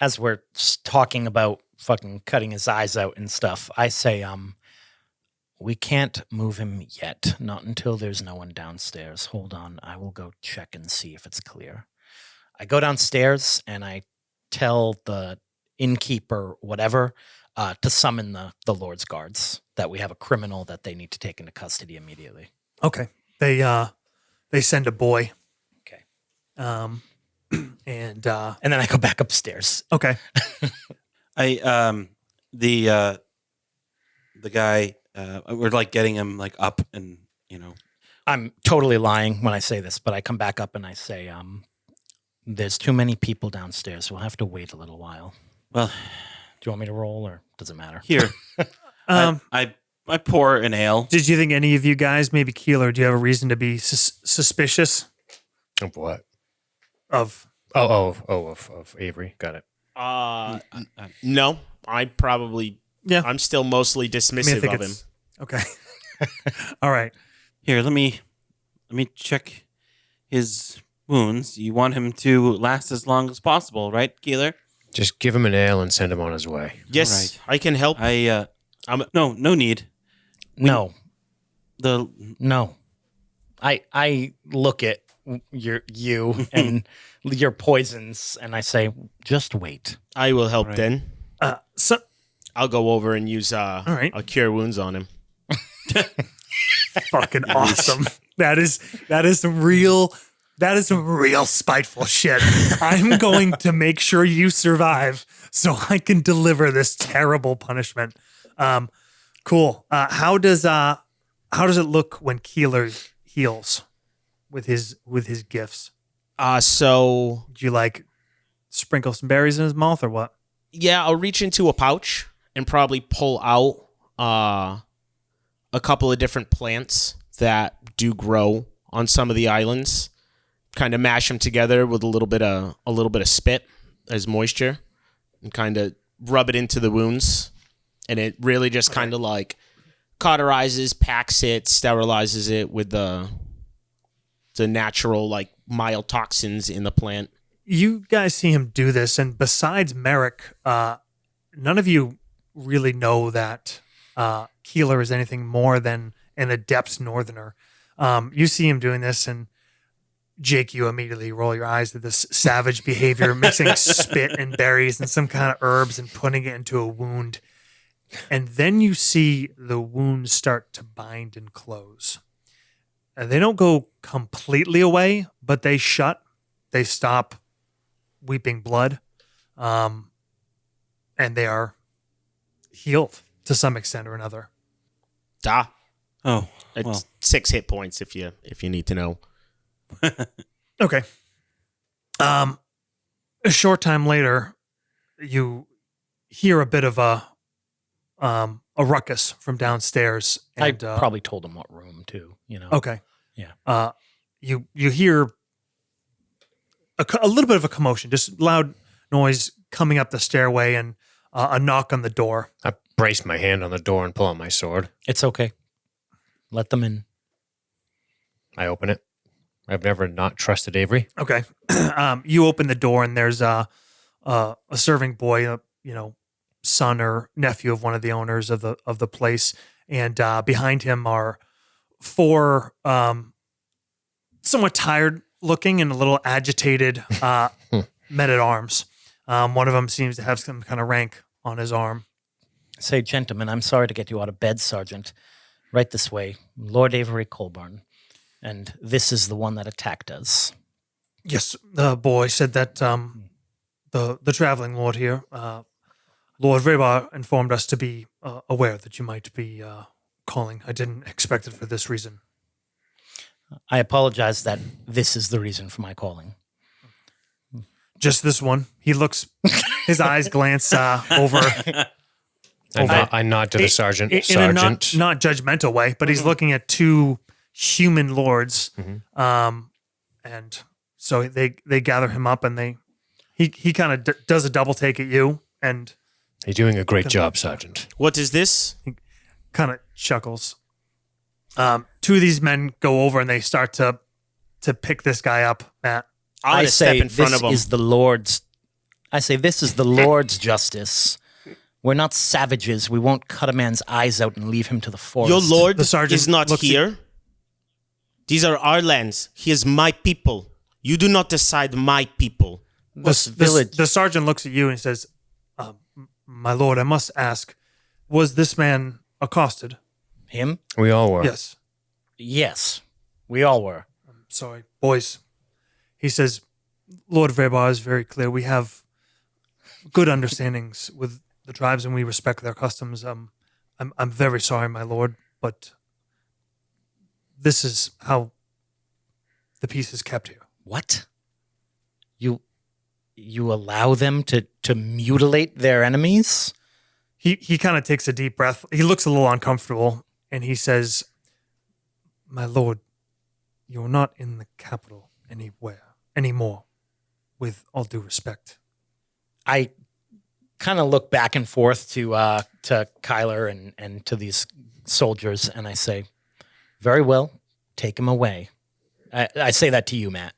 as we're talking about fucking cutting his eyes out and stuff, I say, we can't move him yet. Not until there's no one downstairs. Hold on. I will go check and see if it's clear. I go downstairs and I tell the innkeeper, whatever, to summon the Lord's guards, that we have a criminal that they need to take into custody immediately. Okay. They send a boy. Okay. And And then I go back upstairs. okay. The guy, we're like getting him like up and, I'm totally lying when I say this, but I come back up and I say, there's too many people downstairs. We'll have to wait a little while. well, Do you want me to roll or does it matter? here, I pour an ale. Did you think any of you guys, maybe Keeler, do you have a reason to be suspicious Of what? of? Of Avery. Got it. No, I'm still mostly dismissive of him. Okay. All right. Here, let me Let me check his wounds. You want him to last as long as possible, right, Keeler? Just give him an ale and send him on his way. Yes, Alright. I can help. No need. No. The No. I look at you and your poisons, and I say, just wait. I will help Right. then. So I'll go over and use right. a cure wounds on him. fucking awesome. That is some real spiteful shit. I'm going to make sure you survive so I can deliver this terrible punishment. Cool. How does it look when Keeler heals with his gifts? So Do you like sprinkle some berries in his mouth or what? yeah, I'll reach into a pouch and probably pull out a couple of different plants that do grow on some of the islands. Kind of mash them together with a little bit of spit as moisture, and kind of rub it into the wounds, and it really just kind of like cauterizes, packs it, sterilizes it with the natural like mild toxins in the plant. You guys see him do this, and besides Merrick, none of you really know that Keeler is anything more than an adept northerner. You see him doing this, and Jake, you immediately roll your eyes at this savage behavior, mixing spit and berries and some kind of herbs and putting it into a wound. And then you see the wound start to bind and close. They don't go completely away, but they shut. They stop weeping blood. And they are healed to some extent or another. oh It's well. 6 hit points if you need to know. Okay. A short time later, you hear a bit of a ruckus from downstairs. And, I probably told him what room too, you know. Okay. Yeah. You hear a little bit of a commotion, just loud noise coming up the stairway, and a knock on the door. I brace my hand on the door and pull out my sword. It's okay. Let them in. I open it. I've never not trusted Avery. Okay. You open the door, and there's a serving boy, son or nephew of one of the owners of the place, and behind him are 4 somewhat tired looking and a little agitated men at arms. One of them seems to have some kind of rank on his arm. Say, gentlemen, I'm sorry to get you out of bed, Sergeant. Right this way, Lord Avery Colburn. And this is the one that attacked us. Yes, the boy said that the traveling lord here, Lord Vrebar, informed us to be aware that you might be calling. I didn't expect it for this reason. I apologize that this is the reason for my calling. Just this one. He looks, his eyes glance over. I nod to the sergeant. In Sergeant. a not judgmental way, but he's looking at 2 human lords. And so they gather him up, and he kind of does a double take at you, and You're doing a great job, Sergeant. What is this? kind of chuckles. 2 of these men go over and they start to pick this guy up, Matt. I step in front of him. I say this is the Lord's justice. We're not savages. We won't cut a man's eyes out and leave him to the forest. Your lord The sergeant is not looks at- here. These are our lands. He is my people. You do not decide my people. This village. The sergeant looks at you and says, "My lord, I must ask, was this man accosted?" Him? We all were. Yes. Yes. We all were. Sorry, boys. He says, "Lord Vrebar is very clear. We have good understandings with the tribes, and we respect their customs. I'm very sorry, my lord, but this is how the peace is kept here." What? You allow them to mutilate their enemies? He kind of takes a deep breath. He looks a little uncomfortable, and he says, "My lord, you're not in the capital anymore, with all due respect." I kind of look back and forth to Kyler and to these soldiers, and I say, "Very well, take him away." I say that to you, Matt.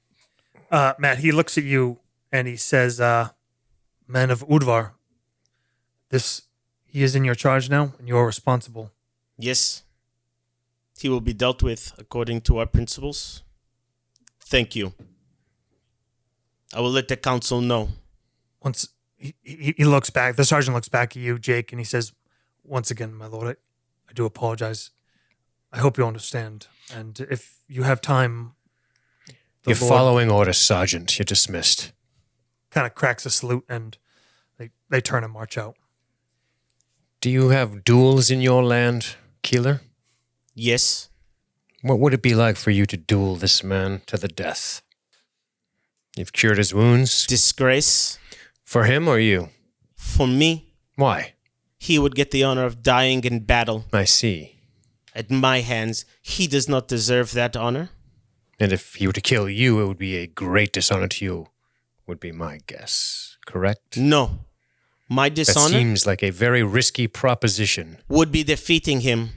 Matt, he looks at you and he says, "Man of Udvar, he is in your charge now, and you are responsible." Yes. He will be dealt with according to our principles. Thank you. I will let the council know. Once he looks back, the sergeant looks back at you, Jake, and he says, "Once again, my lord, I do apologize. I hope you understand. And if you have time, You're following orders, Sergeant. You're dismissed. Kind of cracks a salute, and they turn and march out. Do you have duels in your land, Keeler? Yes. What would it be like for you to duel this man to the death? You've cured his wounds? Disgrace. For him or you? For me. Why? He would get the honor of dying in battle. I see. At my hands, he does not deserve that honor. And if he were to kill you, it would be a great dishonor to you, would be my guess. Correct? No. My dishonor That seems like a very risky proposition. would be defeating him.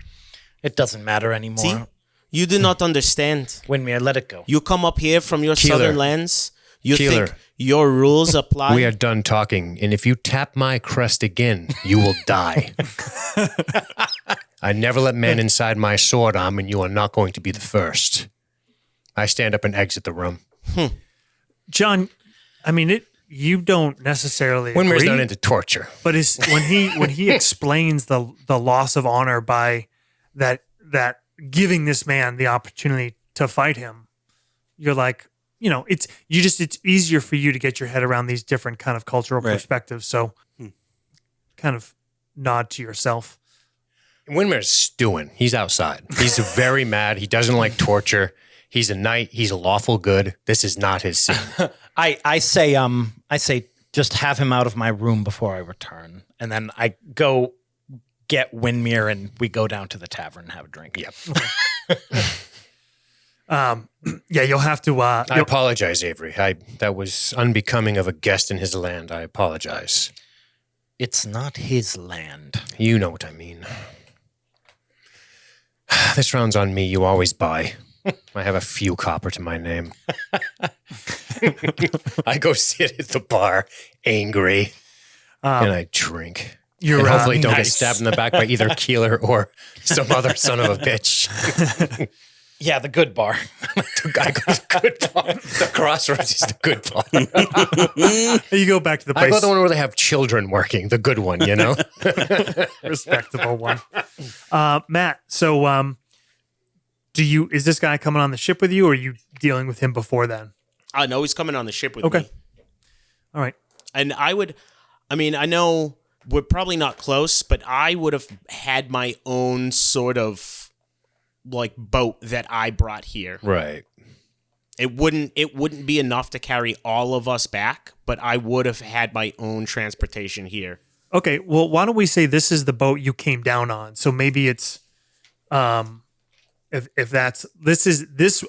It doesn't matter anymore. See? You do not understand. Windmere, let it go. You come up here from your Keeler. southern lands. You Keeler. think your rules apply. We are done talking, and if you tap my crest again, you will die. I never let men inside my sword arm, and you are not going to be the first. I stand up and exit the room. John, I mean, you don't necessarily Winmer's agree, not into torture. but when he explains the loss of honor by that giving this man the opportunity to fight him, you're like, it's easier for you to get your head around these different kind of cultural perspectives. So kind of nod to yourself. Winmer's stewing. He's outside. He's very mad. He doesn't like torture. He's a knight. He's a lawful good. This is not his scene. I say just have him out of my room before I return. And then I go get Windmere and we go down to the tavern and have a drink. Yep. Yeah, you'll have to. I apologize, Avery. That was unbecoming of a guest in his land. I apologize. It's not his land. You know what I mean. This round's on me. You always buy. I have a few copper to my name. I go sit at the bar, angry, and I drink. You're and hopefully don't get nice. stabbed in the back by either Keeler or some other son of a bitch. Yeah, the good bar. I go to the good bar. The Crossroads is the good bar. You go back to the I place. go to the one where they have children working, the good one, Respectable one. Matt, so is this guy coming on the ship with you, or are you dealing with him before then? I know he's coming on the ship with Okay. me. All right. And I know we're probably not close, but I would have had my own sort of boat that I brought here. Right. It wouldn't be enough to carry all of us back, but I would have had my own transportation here. Okay. Well, why don't we say this is the boat you came down on? So maybe it's, if that's this.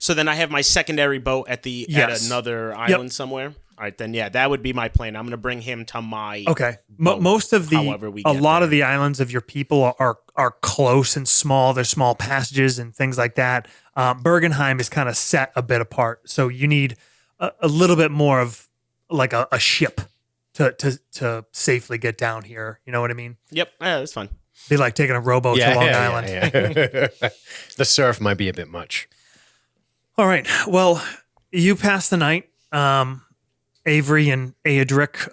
So then I have my secondary boat at Yes. another island somewhere. All right, then that would be my plan. I'm going to bring him to my Okay. boat, Most of however we a get lot there. of the islands of your people are close and small. They're small passages and things like that. Bergenheim is kind of set a bit apart, so you need a little bit more of like a ship to safely get down here. You know what I mean? Yep, yeah, that's fine. Be like taking a rowboat to Long Island. Yeah. The surf might be a bit much. All right. Well, you pass the night, Avery and Aedric.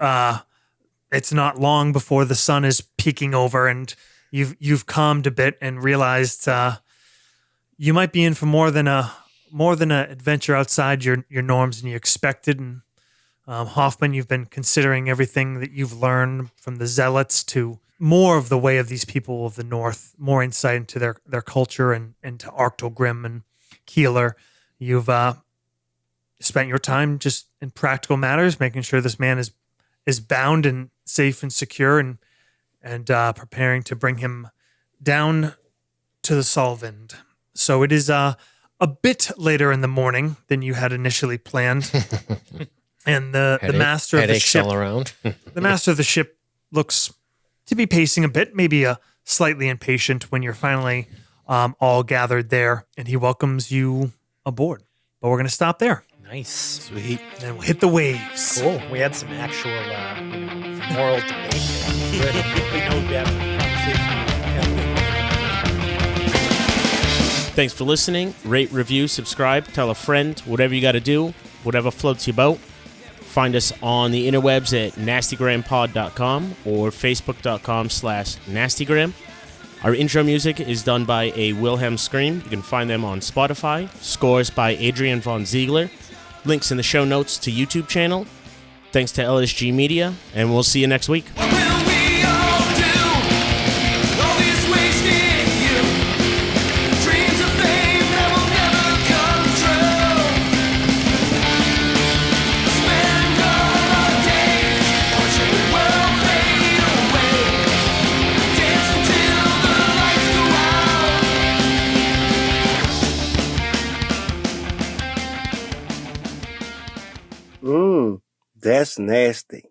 It's not long before the sun is peeking over, and you've calmed a bit and realized you might be in for more than a adventure outside your norms than you expected. And Hoffman, you've been considering everything that you've learned from the zealots to more of the way of these people of the North, more insight into their culture and to Arctogrim and Keeler. You've spent your time just in practical matters, making sure this man is bound and safe and secure, and preparing to bring him down to the Solvend. So it is a bit later in the morning than you had initially planned, and the master of the Headaches ship, all around. the master of the ship, looks to be pacing a bit, maybe slightly impatient when you're finally all gathered there, and he welcomes you aboard. But we're going to stop there. Nice. Sweet. And then we'll hit the waves. Cool. We had some actual, moral debate there. Good. We know we have a conversation. Thanks for listening. Rate, review, subscribe, tell a friend, whatever you got to do, whatever floats your boat. Find us on the interwebs at nastygrampod.com or facebook.com/nastygram. Our intro music is done by a Wilhelm Scream. You can find them on Spotify. Scores by Adrian Von Ziegler. Links in the show notes to YouTube channel. Thanks to LSG Media, and we'll see you next week. What will we all do? All this wasted youth. Dreams of fame that will never come true. Spend all our days watching the world fade away. Dance until the lights go out. That's nasty.